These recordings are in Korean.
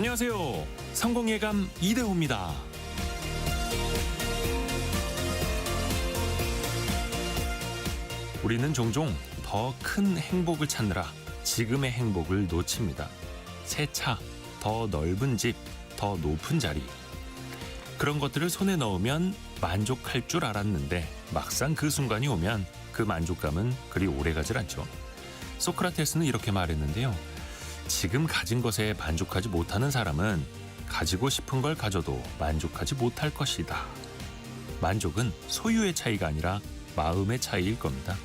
안녕하세요. 성공예감 이대호입니다. 우리는 종종 더 큰 행복을 찾느라 지금의 행복을 놓칩니다. 새 차, 더 넓은 집, 더 높은 자리. 그런 것들을 손에 넣으면 만족할 줄 알았는데 막상 그 순간이 오면 그 만족감은 그리 오래가질 않죠. 소크라테스는 이렇게 말했는데요. 지금 가진 것에 만족하지 못하는 사람은 가지고 싶은 걸 가져도 만족하지 못할 것이다. 만족은 소유의 차이가 아니라 마음의 차이일 겁니다.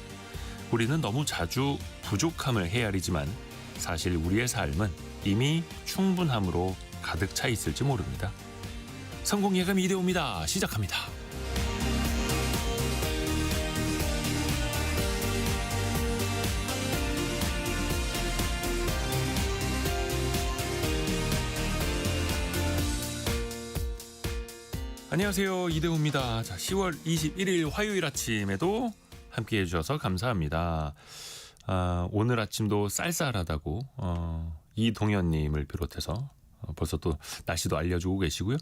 우리는 너무 자주 부족함을 헤아리지만 사실 우리의 삶은 이미 충분함으로 가득 차 있을지 모릅니다. 성공예감 이대호입니다. 시작합니다. 안녕하세요. 이대호입니다. 자, 10월 21일 화요일 아침에도 함께해 주셔서 감사합니다. 오늘 아침도 쌀쌀하다고 이동현님을 비롯해서 벌써 또 날씨도 알려주고 계시고요.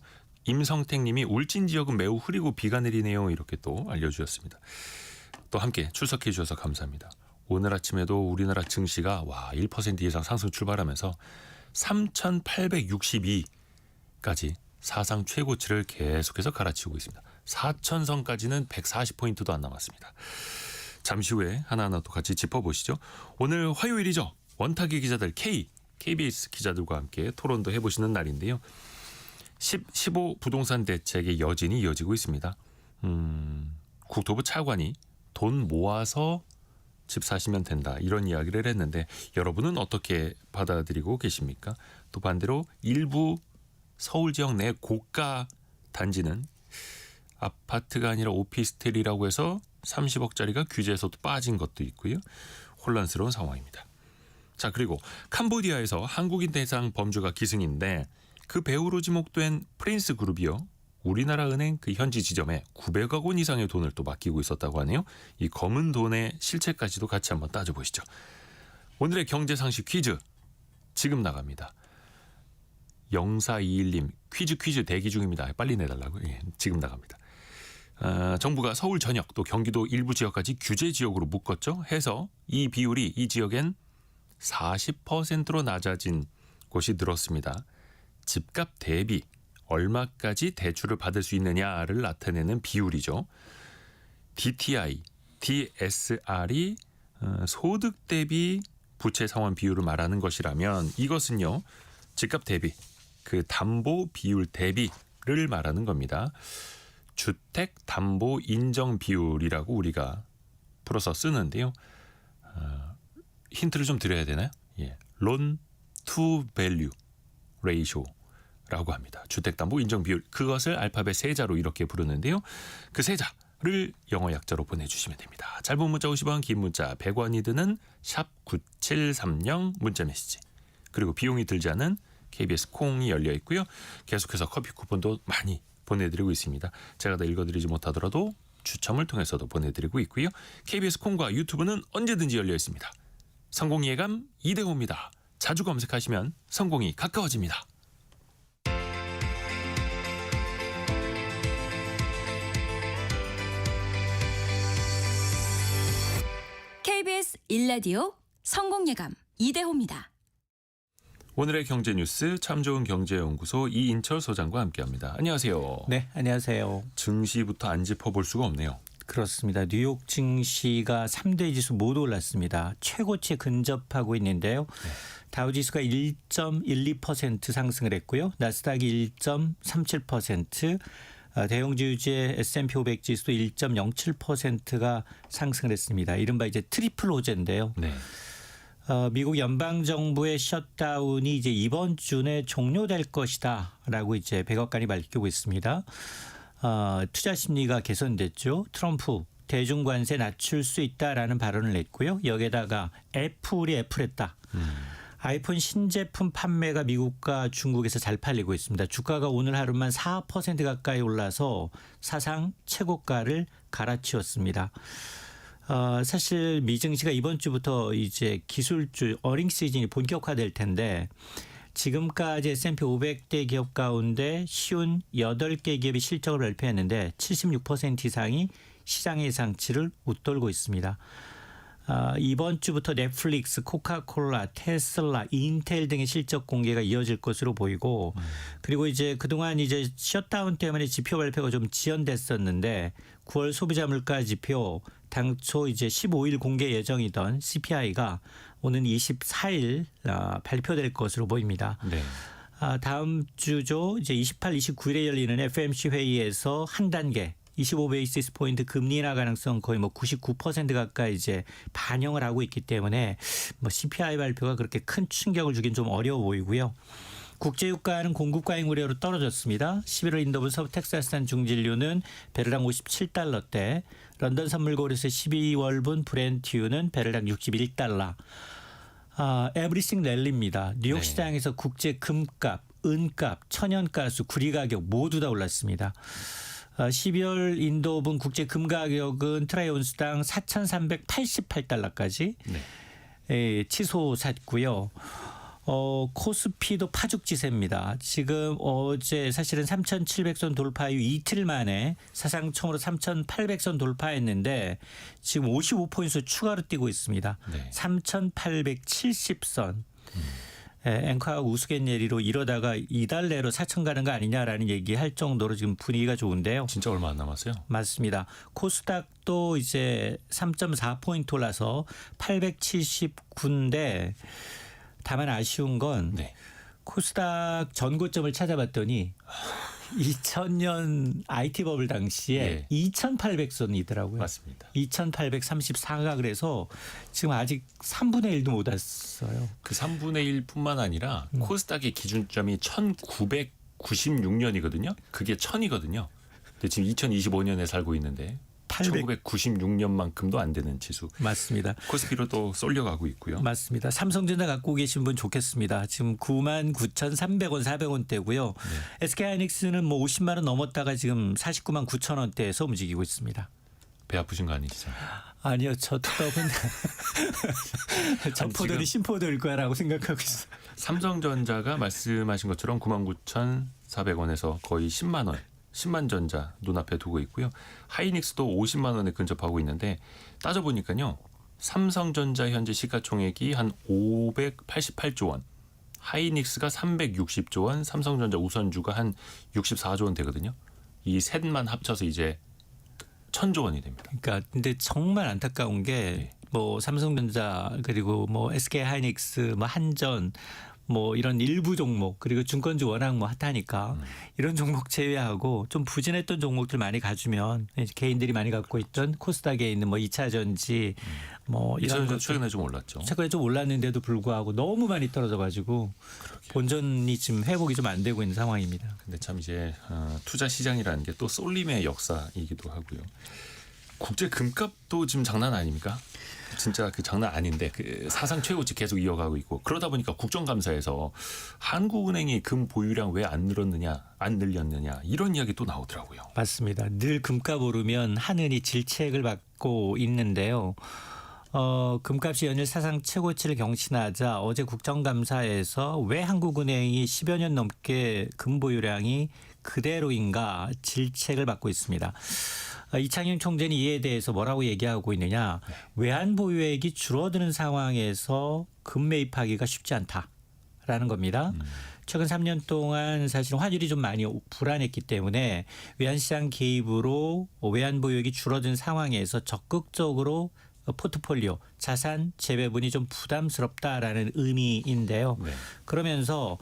임성택님이 울진 지역은 매우 흐리고 비가 내리네요. 이렇게 또 알려주셨습니다. 또 함께 출석해 주셔서 감사합니다. 오늘 아침에도 우리나라 증시가 1% 이상 상승 출발하면서 3,862까지 사상 최고치를 계속해서 갈아치우고 있습니다. 4,000선까지는 140포인트도 안 남았습니다. 잠시 후에 하나하나 또 같이 짚어보시죠. 오늘 화요일이죠. 원탁의 기자들 KBS 기자들과 함께 토론도 해보시는 날인데요. 15 부동산 대책의 여진이 이어지고 있습니다. 국토부 차관이 돈 모아서 집 사시면 된다 이런 이야기를 했는데 여러분은 어떻게 받아들이고 계십니까? 또 반대로 일부 서울 지역 내 고가 단지는 아파트가 아니라 오피스텔이라고 해서 30억짜리가 규제에서도 빠진 것도 있고요. 혼란스러운 상황입니다. 자, 그리고 캄보디아에서 한국인 대상 범죄가 기승인데 그 배우로 지목된 프린스 그룹이요. 우리나라 은행 그 현지 지점에 900억 원 이상의 돈을 또 맡기고 있었다고 하네요. 이 검은 돈의 실체까지도 같이 한번 따져보시죠. 오늘의 경제상식 퀴즈 지금 나갑니다. 0421님 퀴즈 대기 중입니다. 빨리 내달라고요. 예, 지금 나갑니다. 정부가 서울 전역 또 경기도 일부 지역까지 규제 지역으로 묶었죠. 해서 이 비율이 이 지역엔 40%로 낮아진 곳이 늘었습니다. 집값 대비 얼마까지 대출을 받을 수 있느냐를 나타내는 비율이죠. DTI, DSR이 소득 대비 부채 상환 비율을 말하는 것이라면 이것은요. 집값 대비 그 담보 비율 대비를 말하는 겁니다. 주택 담보 인정 비율이라고 우리가 풀어서 쓰는데요. 힌트를 좀 드려야 되나요? 예, loan to value ratio라고 합니다. 주택 담보 인정 비율 그것을 알파벳 세자로 이렇게 부르는데요. 그 세자를 영어 약자로 보내주시면 됩니다. 짧은 문자 50원, 긴 문자 100원이 드는 샵 9730 문자 메시지 그리고 비용이 들지 않은 KBS 콩이 열려 있고요. 계속해서 커피 쿠폰도 많이 보내드리고 있습니다. 제가 다 읽어드리지 못하더라도 추첨을 통해서도 보내드리고 있고요. KBS 콩과 유튜브는 언제든지 열려 있습니다. 성공예감 이대호입니다. 자주 검색하시면 성공이 가까워집니다. KBS 1라디오 성공예감 이대호입니다. 오늘의 경제뉴스 참 좋은 경제연구소 이인철 소장과 함께합니다. 안녕하세요. 네, 안녕하세요. 증시부터 안 짚어볼 수가 없네요. 그렇습니다. 뉴욕 증시가 3대 지수 모두 올랐습니다. 최고치에 근접하고 있는데요. 네. 다우지수가 1.12% 상승을 했고요. 나스닥이 1.37%, 대형주주의 S&P 500 지수도 1.07%가 상승을 했습니다. 이른바 이제 트리플 호재인데요. 네. 미국 연방정부의 셧다운이 이제 이번 주 내 종료될 것이다라고 이제 백악관이 밝히고 있습니다. 투자 심리가 개선됐죠. 트럼프 대중 관세 낮출 수 있다라는 발언을 냈고요. 여기에다가 애플이 애플했다. 아이폰 신제품 판매가 미국과 중국에서 잘 팔리고 있습니다. 주가가 오늘 하루만 4% 가까이 올라서 사상 최고가를 갈아치웠습니다. 사실 미 증시가 이번 주부터 이제 기술주 어닝 시즌이 본격화될 텐데 지금까지 S&P 500대 기업 가운데 쉬운 8개 기업이 실적을 발표했는데 76% 이상이 시장 예상치를 웃돌고 있습니다. 이번 주부터 넷플릭스, 코카콜라, 테슬라, 인텔 등의 실적 공개가 이어질 것으로 보이고 그리고 이제 그동안 이제 셧다운 때문에 지표 발표가 좀 지연됐었는데 9월 소비자 물가 지표 당초 이제 15일 공개 예정이던 CPI가 오는 24일 발표될 것으로 보입니다. 네. 다음 주죠. 이제 28, 29일에 열리는 FMC 회의에서 한 단계 25베이시스 포인트 금리 인하 가능성 거의 뭐 99% 가까이 이제 반영을 하고 있기 때문에 뭐 CPI 발표가 그렇게 큰 충격을 주긴 좀 어려워 보이고요. 국제유가는 공급 과잉 우려로 떨어졌습니다. 11월 인도분 서부 텍사스산 중진류는 배럴당 57달러대, 런던 선물거래소 12월분 브렌트유는 배럴당 61달러. 에브리싱 랠리입니다. 뉴욕 네. 시장에서 국제 금값, 은값, 천연가스, 구리 가격 모두 다 올랐습니다. 12월 인도분 국제 금 가격은 트라이 온수당 4,388달러까지 치솟았고요. 코스피도 파죽지세입니다. 지금 어제 사실은 3,700선 돌파 이후 이틀 만에 사상 처음으로 3,800선 돌파했는데 지금 55포인트 추가로 뛰고 있습니다. 네. 3,870선. 앵커하고 우스갯내리로 이러다가 이달 내로 4천 가는 거 아니냐라는 얘기할 정도로 지금 분위기가 좋은데요. 진짜 얼마 안 남았어요? 맞습니다. 코스닥도 이제 3.4포인트 올라서 879인데 다만 아쉬운 건 네. 코스닥 전고점을 찾아봤더니 2000년 IT 버블 당시에 2,800선이더라고요. 맞습니다. 2,834가 그래서 지금 아직 3분의 1도 못 왔어요. 그 3분의 1뿐만 아니라 코스닥의 기준점이 1996년이거든요. 그게 1000이거든요. 근데 지금 2025년에 살고 있는데 1996년만큼도 안 되는 지수. 맞습니다. 코스피로 또 쏠려가고 있고요. 맞습니다. 삼성전자 갖고 계신 분 좋겠습니다. 지금 99,300원, 400원대고요. SK하이닉스는 뭐 50만 원 넘었다가 지금 49만 9천 원대에서 움직이고 있습니다. 배 아프신 거 아니시죠? 아니요. 저 떡은 저포들이 심포들일 거라고 생각하고 있어요. 삼성전자가 말씀하신 것처럼 99,400원에서 거의 10만 원. 10만 전자 눈앞에 두고 있고요. 하이닉스도 50만 원에 근접하고 있는데 따져보니까요. 삼성전자 현재 시가총액이 한 588조 원, 하이닉스가 360조 원, 삼성전자 우선주가 한 64조 원 되거든요. 이 셋만 합쳐서 이제 1,000조 원이 됩니다. 그러니까 근데 정말 안타까운 게 뭐 삼성전자 그리고 뭐 SK하이닉스, 뭐 한전 뭐 이런 일부 종목 그리고 증권주 워낙 뭐 핫하니까 이런 종목 제외하고 좀 부진했던 종목들 많이 가주면 개인들이 많이 갖고 있던 코스닥에 있는 뭐 2차 전지 뭐 이런 것 최근에 좀 올랐죠. 최근에 좀 올랐는데도 불구하고 너무 많이 떨어져가지고 본전이 지금 회복이 좀 안 되고 있는 상황입니다. 근데 참 이제 투자 시장이라는 게 또 쏠림의 역사이기도 하고요. 국제 금값도 지금 장난 아닙니까? 진짜 그 장난 아닌데 그 사상 최고치 계속 이어가고 있고 그러다 보니까 국정감사에서 한국은행이 금 보유량 왜 안 늘렸느냐 이런 이야기 또 나오더라고요. 맞습니다. 늘 금값 오르면 한은이 질책을 받고 있는데요. 금값이 연일 사상 최고치를 경신하자 어제 국정감사에서 왜 한국은행이 10여 년 넘게 금 보유량이 그대로인가 질책을 받고 있습니다. 이창용 총재는 이에 대해서 뭐라고 얘기하고 있느냐. 외환 보유액이 줄어드는 상황에서 금 매입하기가 쉽지 않다라는 겁니다. 최근 3년 동안 사실 환율이 좀 많이 불안했기 때문에 외환시장 개입으로 외환 보유액이 줄어든 상황에서 적극적으로 포트폴리오, 자산 재배분이 좀 부담스럽다라는 의미인데요. 네. 그러면서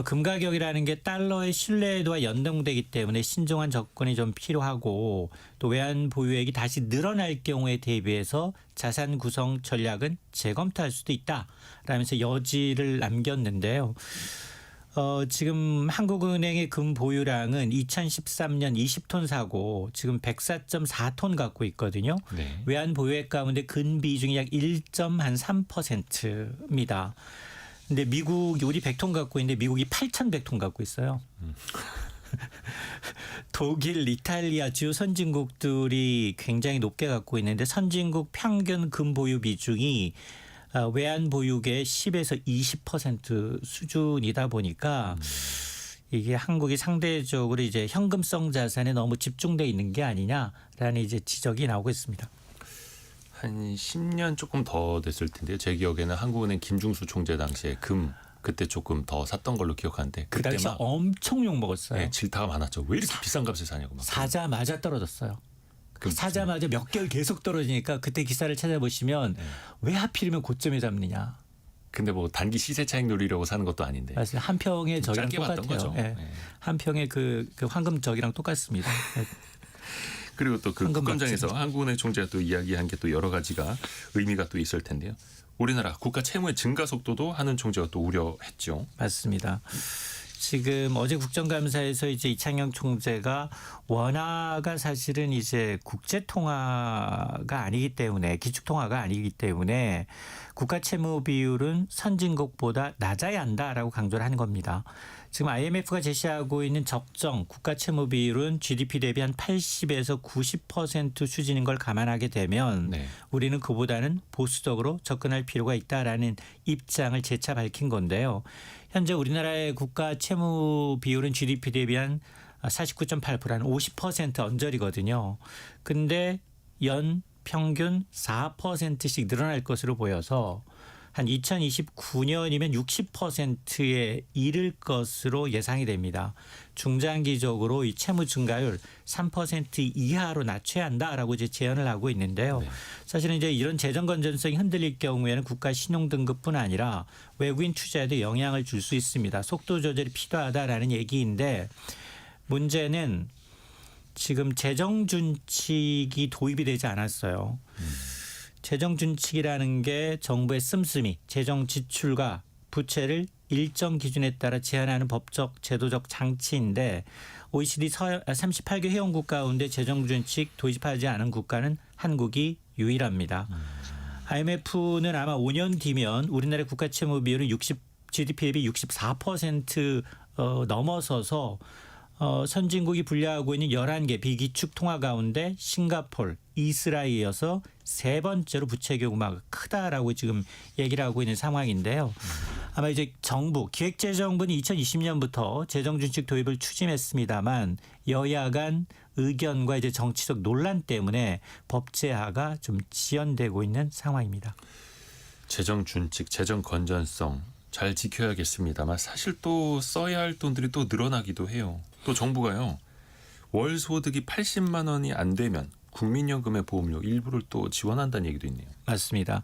금 가격이라는 게 달러의 신뢰도와 연동되기 때문에 신중한 접근이 좀 필요하고 또 외환 보유액이 다시 늘어날 경우에 대비해서 자산 구성 전략은 재검토할 수도 있다라면서 여지를 남겼는데요. 지금 한국은행의 금 보유량은 2013년 20톤 사고 지금 104.4톤 갖고 있거든요. 네. 외환 보유액 가운데 금 비중이 약 1.3%입니다. 근데 미국이 우리 100톤 갖고 있는데 미국이 8,100톤 갖고 있어요. 독일, 이탈리아 주요 선진국들이 굉장히 높게 갖고 있는데 선진국 평균 금 보유 비중이 외환 보유계의 10에서 20% 수준이다 보니까 이게 한국이 상대적으로 이제 현금성 자산에 너무 집중돼 있는 게 아니냐라는 이제 지적이 나오고 있습니다. 한 10년 조금 더 됐을 텐데요. 제 기억에는 한국은행 김중수 총재 당시에 금 그때 조금 더 샀던 걸로 기억하는데 그 당시 그때만 엄청 욕 먹었어요. 네, 질타가 많았죠. 왜 이렇게 비싼 값에 사냐고 막. 사자마자 떨어졌어요. 그 사자마자 몇 개월 계속 떨어지니까 그때 기사를 찾아보시면 왜 하필이면 고점에 잡느냐. 근데 뭐 단기 시세 차익 노리려고 사는 것도 아닌데. 사실 한 평의 저기랑 짧게 봤던 똑같아요. 거죠. 예. 네. 한 평의 그 황금 저기랑 똑같습니다. 예. 그리고 또 그 황금 국감장에서 한국은행 총재가 또 이야기한 게 또 여러 가지가 의미가 또 있을 텐데요. 우리나라 국가 채무의 증가 속도도 한은 총재가 또 우려했죠. 맞습니다. 지금 어제 국정감사에서 이제 이창용 총재가 원화가 사실은 이제 국제 통화가 아니기 때문에 기축 통화가 아니기 때문에 국가 채무 비율은 선진국보다 낮아야 한다라고 강조를 하는 겁니다. 지금 IMF가 제시하고 있는 적정 국가 채무 비율은 GDP 대비 한 80에서 90% 수준인 걸 감안하게 되면 네. 우리는 그보다는 보수적으로 접근할 필요가 있다라는 입장을 재차 밝힌 건데요. 현재 우리나라의 국가 채무 비율은 GDP 대비 한 49.8%한 50% 언저리거든요. 근데 연 평균 4%씩 늘어날 것으로 보여서 한 2029년이면 60%에 이를 것으로 예상이 됩니다. 중장기적으로 이 채무 증가율 3% 이하로 낮춰야 한다라고 이제 제언을 하고 있는데요. 네. 사실은 이제 이런 재정 건전성이 흔들릴 경우에는 국가 신용 등급뿐 아니라 외국인 투자에도 영향을 줄 수 있습니다. 속도 조절이 필요하다라는 얘기인데 문제는 지금 재정 준칙이 도입이 되지 않았어요. 재정 준칙이라는 게 정부의 씀씀이 재정 지출과 부채를 일정 기준에 따라 제한하는 법적 제도적 장치인데 OECD 38개 회원국 가운데 재정 준칙 도입하지 않은 국가는 한국이 유일합니다. IMF는 아마 5년 뒤면 우리나라의 국가 채무 비율은 GDP 대비 64% 넘어서서 선진국이 분류하고 있는 11개 비기축 통화 가운데 싱가포르, 이스라엘에 이어서 세 번째로 부채 규모가 크다라고 지금 얘기를 하고 있는 상황인데요. 아마 이제 정부, 기획재정부는 2020년부터 재정준칙 도입을 추진했습니다만 여야 간 의견과 이제 정치적 논란 때문에 법 제화가 좀 지연되고 있는 상황입니다. 재정 준칙, 재정 건전성 잘 지켜야겠습니다만 사실 또 써야 할 돈들이 또 늘어나기도 해요. 또 정부가요. 월 소득이 80만 원이 안 되면 국민연금의 보험료 일부를 또 지원한다는 얘기도 있네요. 맞습니다.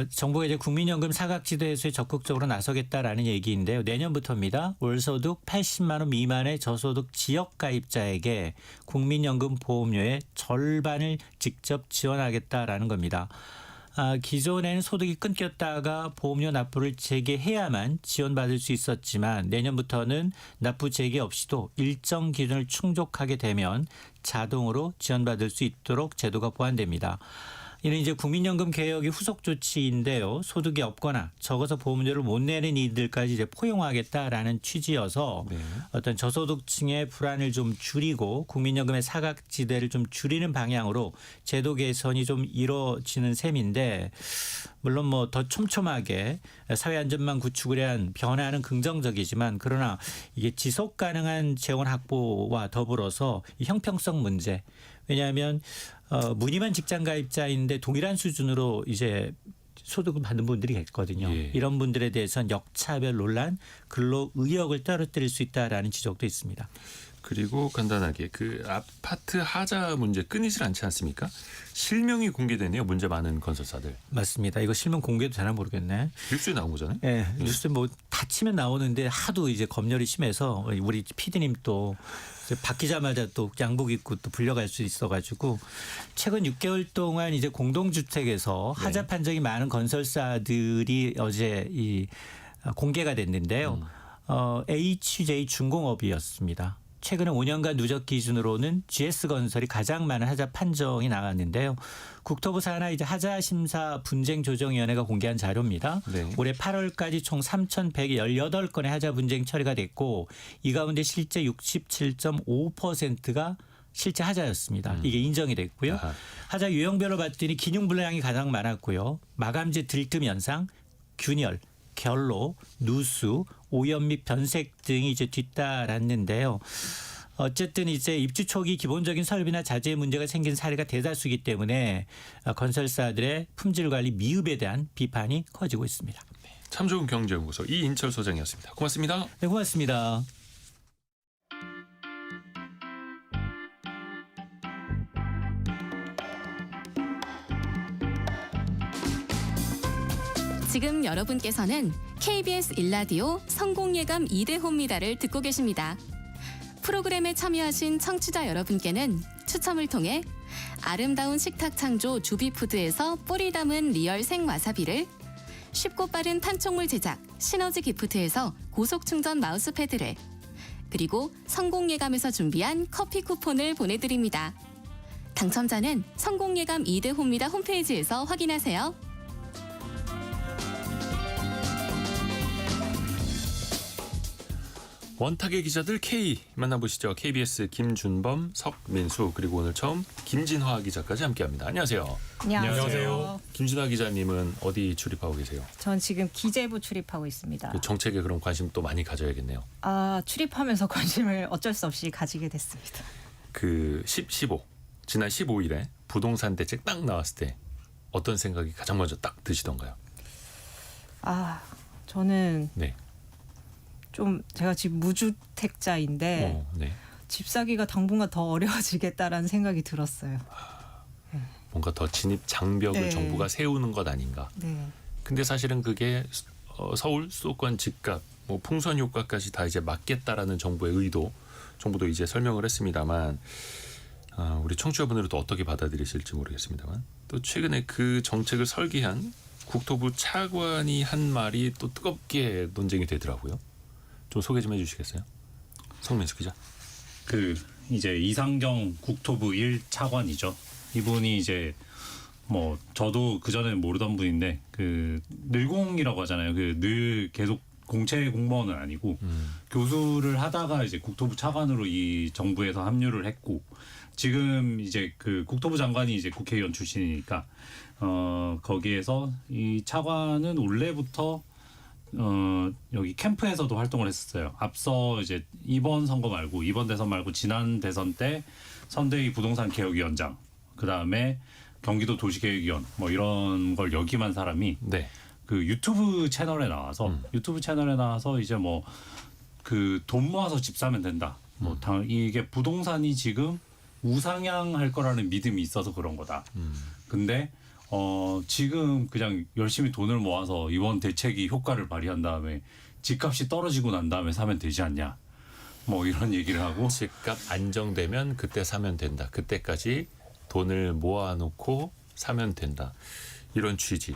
정부가 이제 국민연금 사각지대 해소에 적극적으로 나서겠다라는 얘기인데요. 내년부터입니다. 월소득 80만 원 미만의 저소득 지역 가입자에게 국민연금 보험료의 절반을 직접 지원하겠다라는 겁니다. 기존에는 소득이 끊겼다가 보험료 납부를 재개해야만 지원받을 수 있었지만 내년부터는 납부 재개 없이도 일정 기준을 충족하게 되면 자동으로 지원받을 수 있도록 제도가 보완됩니다. 이는 이제 국민연금 개혁의 후속 조치인데요. 소득이 없거나 적어서 보험료를 못 내는 이들까지 이제 포용하겠다라는 취지여서 네. 어떤 저소득층의 불안을 좀 줄이고 국민연금의 사각지대를 좀 줄이는 방향으로 제도 개선이 좀 이루어지는 셈인데 물론 뭐 더 촘촘하게 사회 안전망 구축을 위한 변화는 긍정적이지만 그러나 이게 지속 가능한 재원 확보와 더불어서 이 형평성 문제 왜냐하면 무늬만 직장 가입자인데 동일한 수준으로 이제 소득을 받는 분들이 있거든요. 예. 이런 분들에 대해서는 역차별 논란, 근로 의욕을 떨어뜨릴 수 있다라는 지적도 있습니다. 그리고 간단하게 그 아파트 하자 문제 끊이질 않지 않습니까? 실명이 공개되네요. 문제 많은 건설사들. 맞습니다. 이거 실명 공개도 되나 모르겠네. 뉴스에 나온 거잖아요. 예, 뉴스에 뭐 다치면 나오는데 하도 이제 검열이 심해서 우리 PD님 또 바뀌자마자 또 양복 입고 또 불려갈 수 있어가지고 최근 6개월 동안 이제 공동주택에서 하자 판정이 많은 건설사들이 어제 이 공개가 됐는데요. HJ 중공업이었습니다. 최근에 5년간 누적 기준으로는 GS건설이 가장 많은 하자 판정이 나왔는데요. 국토부 산하 이제 하자 심사 분쟁 조정위원회가 공개한 자료입니다. 네. 올해 8월까지 총 3,118건의 하자 분쟁 처리가 됐고 이 가운데 실제 67.5%가 실제 하자였습니다. 이게 인정이 됐고요. 아하. 하자 유형별로 봤더니 기능 불량이 가장 많았고요. 마감재 들뜸 현상, 균열, 결로, 누수, 오염 및 변색 등이 이제 뒤따랐는데요. 어쨌든 이제 입주 초기 기본적인 설비나 자재에 문제가 생긴 사례가 대다수이기 때문에 건설사들의 품질 관리 미흡에 대한 비판이 커지고 있습니다. 참 좋은 경제연구소 이인철 소장이었습니다. 고맙습니다. 네, 고맙습니다. 지금 여러분께서는 KBS 일라디오 성공예감 2대호입니다를 듣고 계십니다. 프로그램에 참여하신 청취자 여러분께는 추첨을 통해 아름다운 식탁 창조 주비푸드에서 뿌리 담은 리얼 생와사비를, 쉽고 빠른 판촉물 제작 시너지 기프트에서 고속 충전 마우스패드를, 그리고 성공예감에서 준비한 커피 쿠폰을 보내드립니다. 당첨자는 성공예감 2대호입니다 홈페이지에서 확인하세요. 원탁의 기자들 K 만나보시죠. KBS 김준범, 석민수 그리고 오늘 처음 김진화 기자까지 함께합니다. 안녕하세요. 안녕하세요. 김진화 기자님은 어디 출입하고 계세요? 전 지금 기재부 출입하고 있습니다. 그 정책에 그런 관심 또 많이 가져야겠네요. 출입하면서 관심을 어쩔 수 없이 가지게 됐습니다. 그 15 지난 15일에 부동산 대책 딱 나왔을 때 어떤 생각이 가장 먼저 딱 드시던가요? 저는 네. 좀 제가 지금 무주택자인데 네. 집 사기가 당분간 더 어려워지겠다라는 생각이 들었어요. 뭔가 더 진입 장벽을 네. 정부가 세우는 것 아닌가. 네. 근데 사실은 그게 서울 수도권 집값, 뭐 풍선 효과까지 다 이제 막겠다라는 정부의 의도, 정부도 이제 설명을 했습니다만 우리 청취자분들은 또 어떻게 받아들이실지 모르겠습니다만 또 최근에 그 정책을 설계한 국토부 차관이 한 말이 또 뜨겁게 논쟁이 되더라고요. 좀 소개 좀 해주시겠어요? 성민수 기자. 이제 이상경 국토부 1차관이죠. 이분이 이제 뭐 저도 그 전에 모르던 분인데 늘공이라고 하잖아요. 늘 계속 공채 공무원은 아니고 교수를 하다가 이제 국토부 차관으로 이 정부에서 합류를 했고 지금 이제 국토부 장관이 이제 국회의원 출신이니까 거기에서 이 차관은 원래부터 여기 캠프에서도 활동을 했었어요. 앞서 이제 이번 선거 말고 이번 대선 말고 지난 대선 때 선대위 부동산 개혁위원장, 그 다음에 경기도 도시계획위원 뭐 이런 걸 역임한 사람이 네. 유튜브 채널에 나와서 이제 뭐 돈 모아서 집 사면 된다. 이게 부동산이 지금 우상향할 거라는 믿음이 있어서 그런 거다. 근데 지금 그냥 열심히 돈을 모아서 이번 대책이 효과를 발휘한 다음에 집값이 떨어지고 난 다음에 사면 되지 않냐. 뭐 이런 얘기를 하고 집값 안정되면 그때 사면 된다. 그때까지 돈을 모아놓고 사면 된다. 이런 취지.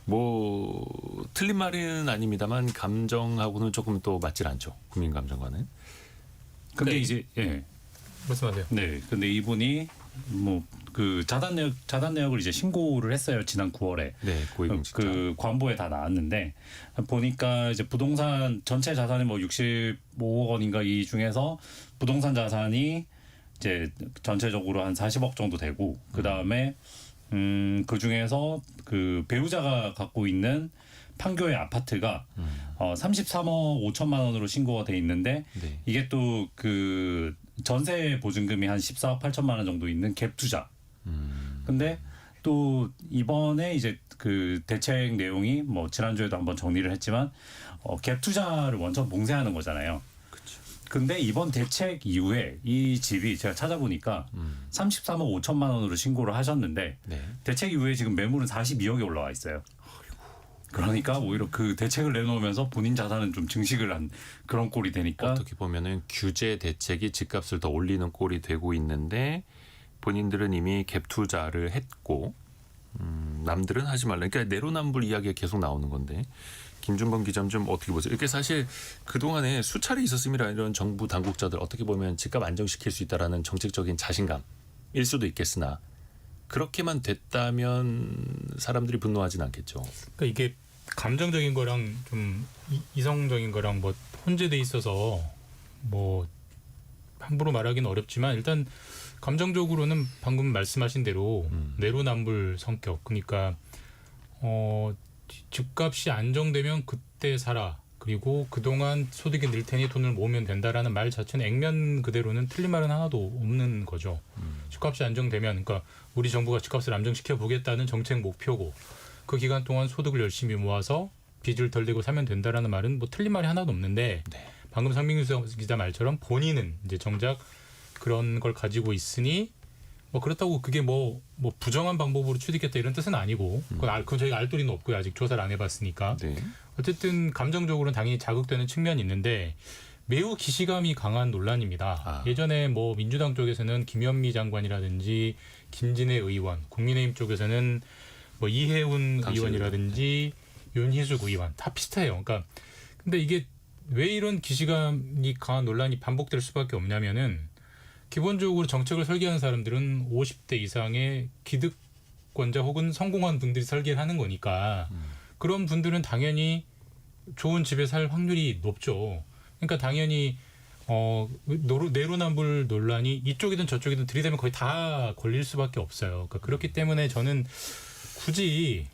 뭐 틀린 말은 아닙니다만 감정하고는 조금 또 맞질 않죠. 국민 감정과는. 근데 네. 이제 말씀하세요. 네. 근데 이분이 자단 내역을 이제 신고를 했어요. 지난 9월에. 네, 고위공직자. 관보에 다 나왔는데 보니까 이제 부동산 전체 자산이 뭐 65억 원인가 이 중에서 부동산 자산이 이제 전체적으로 한 40억 정도 되고 그다음에 그 중에서 배우자가 갖고 있는 판교의 아파트가 33억 5천만 원으로 신고가 돼 있는데 네. 이게 또 전세 보증금이 한 14억 8천만 원 정도 있는 갭 투자. 근데 또 이번에 이제 대책 내용이 뭐 지난주에도 한번 정리를 했지만 갭 투자를 원천 봉쇄하는 거잖아요. 근데 이번 대책 이후에 이 집이 제가 찾아보니까 33억 5천만 원으로 신고를 하셨는데 네. 대책 이후에 지금 매물은 42억에 올라와 있어요. 그러니까 오히려 대책을 내놓으면서 본인 자산은 좀 증식을 한 그런 꼴이 되니까 어떻게 보면은 규제 대책이 집값을 더 올리는 꼴이 되고 있는데 본인들은 이미 갭 투자를 했고 남들은 하지 말라. 그러니까 내로남불 이야기가 계속 나오는 건데 김준범 기자님 좀 어떻게 보세요? 이렇게 사실 그동안에 수차례 있었습니다. 이런 정부 당국자들 어떻게 보면 집값 안정시킬 수 있다라는 정책적인 자신감일 수도 있겠으나 그렇게만 됐다면 사람들이 분노하진 않겠죠. 그러니까 이게 감정적인 거랑 좀 이성적인 거랑 뭐 혼재돼 있어서 뭐 함부로 말하기는 어렵지만 일단 감정적으로는 방금 말씀하신 대로 내로남불 성격. 그러니까 집값이 안정되면 그때 사라. 그리고 그동안 소득이 늘 테니 돈을 모으면 된다라는 말 자체는 액면 그대로는 틀린 말은 하나도 없는 거죠. 집값이 안정되면, 그러니까 우리 정부가 집값을 안정시켜 보겠다는 정책 목표고, 그 기간 동안 소득을 열심히 모아서 빚을 덜 내고 사면 된다라는 말은 뭐 틀린 말이 하나도 없는데, 방금 상민규 기자 말처럼 본인은 이제 정작 그런 걸 가지고 있으니 뭐 그렇다고 그게 뭐 부정한 방법으로 취득했다 이런 뜻은 아니고, 그건 저희가 알 도리는 없고요. 아직 조사를 안 해봤으니까. 네. 어쨌든 감정적으로는 당연히 자극되는 측면이 있는데 매우 기시감이 강한 논란입니다. 예전에 뭐 민주당 쪽에서는 김현미 장관이라든지 김진애 의원, 국민의힘 쪽에서는 뭐 이해운 의원이라든지 윤희숙 의원 다 비슷해요. 그러니까 근데 이게 왜 이런 기시감이 강한 논란이 반복될 수밖에 없냐면은 기본적으로 정책을 설계하는 사람들은 50대 이상의 기득권자 혹은 성공한 분들이 설계를 하는 거니까 그런 분들은 당연히 좋은 집에 살 확률이 높죠. 그러니까 당연히 내로남불 논란이 이쪽이든 저쪽이든 들이대면 거의 다 걸릴 수밖에 없어요. 그러니까 그렇기 때문에 저는 굳이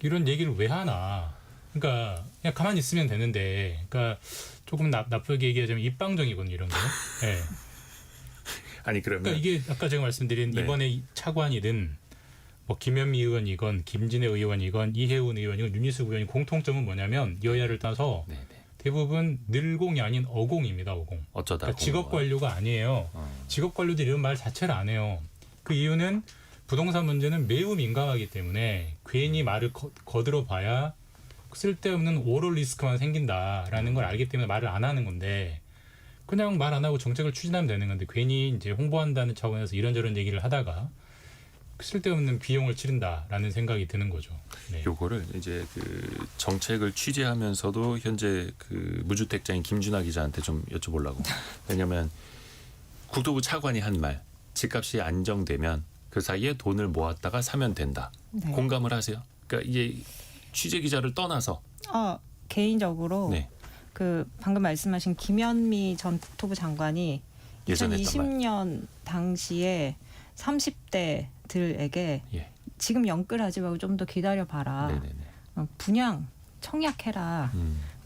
이런 얘기를 왜 하나. 그러니까 그냥 가만히 있으면 되는데, 그러니까 조금 나쁘게 얘기하자면 입방정이거든요, 이런 거. 네. 아니 그러면 그러니까 이게 아까 제가 말씀드린 네. 이번에 차관이든 뭐 김현미 의원이건 김진애 의원이건 이해운 의원이건 윤희숙 의원이 공통점은 뭐냐면 여야를 따서 네네. 대부분 늘공이 아닌 어공입니다. 어공. 어쩌다 그러니까 직업 관료가 아니에요. 직업 관료들이 이런 말 자체를 안 해요. 그 이유는 부동산 문제는 매우 민감하기 때문에 괜히 말을 거들어 봐야 쓸데없는 오럴 리스크만 생긴다라는 걸 알기 때문에 말을 안 하는 건데, 그냥 말 안 하고 정책을 추진하면 되는 건데 괜히 이제 홍보한다는 차원에서 이런저런 얘기를 하다가 쓸데없는 비용을 치른다라는 생각이 드는 거죠. 네. 요거를 이제 그 정책을 취재하면서도 현재 그 무주택자인 김준하 기자한테 좀 여쭤보려고. 왜냐하면 국토부 차관이 한 말, 집값이 안정되면 그 사이에 돈을 모았다가 사면 된다. 네. 공감을 하세요? 그러니까 이게 취재 기자를 떠나서 개인적으로 네. 그 방금 말씀하신 김현미 전 국토부 장관이 예전에 했던 말. 2020년 당시에 30대들에게 예. 지금 영끌하지 말고 좀 더 기다려봐라. 네네네. 분양 청약해라.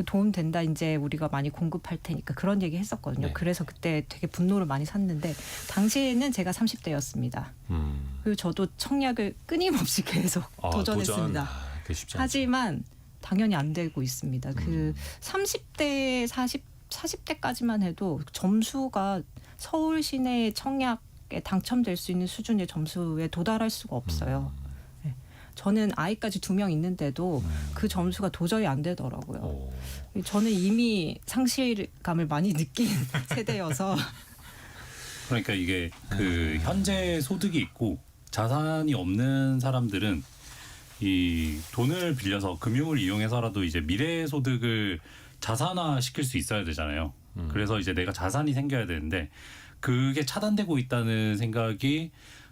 도움 된다. 이제 우리가 많이 공급할 테니까 그런 얘기 했었거든요. 네. 그래서 그때 되게 분노를 많이 샀는데 당시에는 제가 30대였습니다. 그리고 저도 청약을 끊임없이 계속 도전했습니다. 그게 쉽지 않죠. 하지만 당연히 안 되고 있습니다. 그 30대, 40대까지만 해도 점수가 서울 시내 청약에 당첨될 수 있는 수준의 점수에 도달할 수가 없어요. 네. 저는 아이까지 2명 있는데도 그 점수가 도저히 안 되더라고요. 오. 저는 이미 상실감을 많이 느낀 세대여서 그러니까 이게 그 현재 소득이 있고 자산이 없는 사람들은 이 돈을 빌려서 금융을 이용해서라도 이제 미래 소득을 자산화 시킬 수 있어야 되잖아요. 그래서 이제 내가 자산이 생겨야 되는데 그게 차단되고 있다는 생각이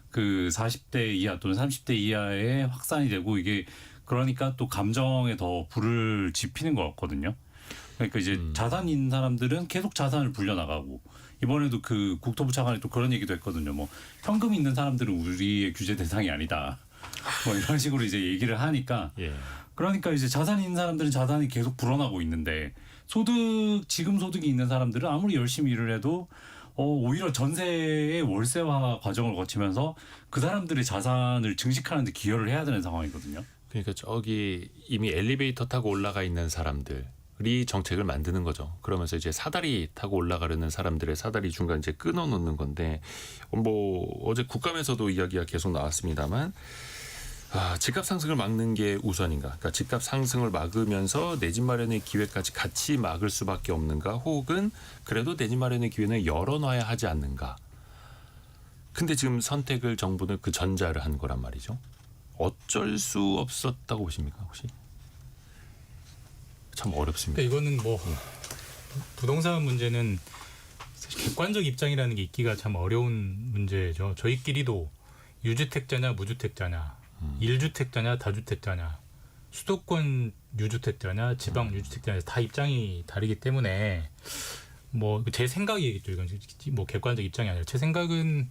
그 40대 이하 또는 30대 이하에 확산이 되고, 이게 그러니까 또 감정에 더 불을 지피는 것 같거든요. 그러니까 이제 자산 있는 사람들은 계속 자산을 불려나가고, 이번에도 그 국토부 차관이 또 그런 얘기도 했거든요. 뭐 현금 있는 사람들은 우리의 규제 대상이 아니다. 뭐 이런 식으로 이제 얘기를 하니까, 예. 그러니까 이제 자산이 있는 사람들은 자산이 계속 불어나고 있는데 지금 소득이 있는 사람들은 아무리 열심히 일을 해도 오히려 전세의 월세화 과정을 거치면서 그 사람들의 자산을 증식하는 데 기여를 해야 되는 상황이거든요. 그러니까 저기 이미 엘리베이터 타고 올라가 있는 사람들이 정책을 만드는 거죠. 그러면서 이제 사다리 타고 올라가려는 사람들의 사다리 중간 이제 끊어 놓는 건데, 뭐 어제 국감에서도 이야기가 계속 나왔습니다만, 집값 상승을 막는 게 우선인가? 그러니까 집값 상승을 막으면서 내 집 마련의 기회까지 같이 막을 수밖에 없는가? 혹은 그래도 내 집 마련의 기회는 열어놔야 하지 않는가? 근데 지금 선택을 정부는 그 전자를 한 거란 말이죠. 어쩔 수 없었다고 보십니까 혹시? 참 어렵습니다. 그러니까 이거는 뭐 부동산 문제는 사실 객관적 입장이라는 게 있기가 참 어려운 문제죠. 저희끼리도 유주택자냐 무주택자냐, 1주택자냐 다주택자냐, 수도권 유주택자냐 지방 유주택자냐 다 입장이 다르기 때문에 뭐 제 생각이겠죠. 이건 뭐 객관적 입장이 아니라 제 생각은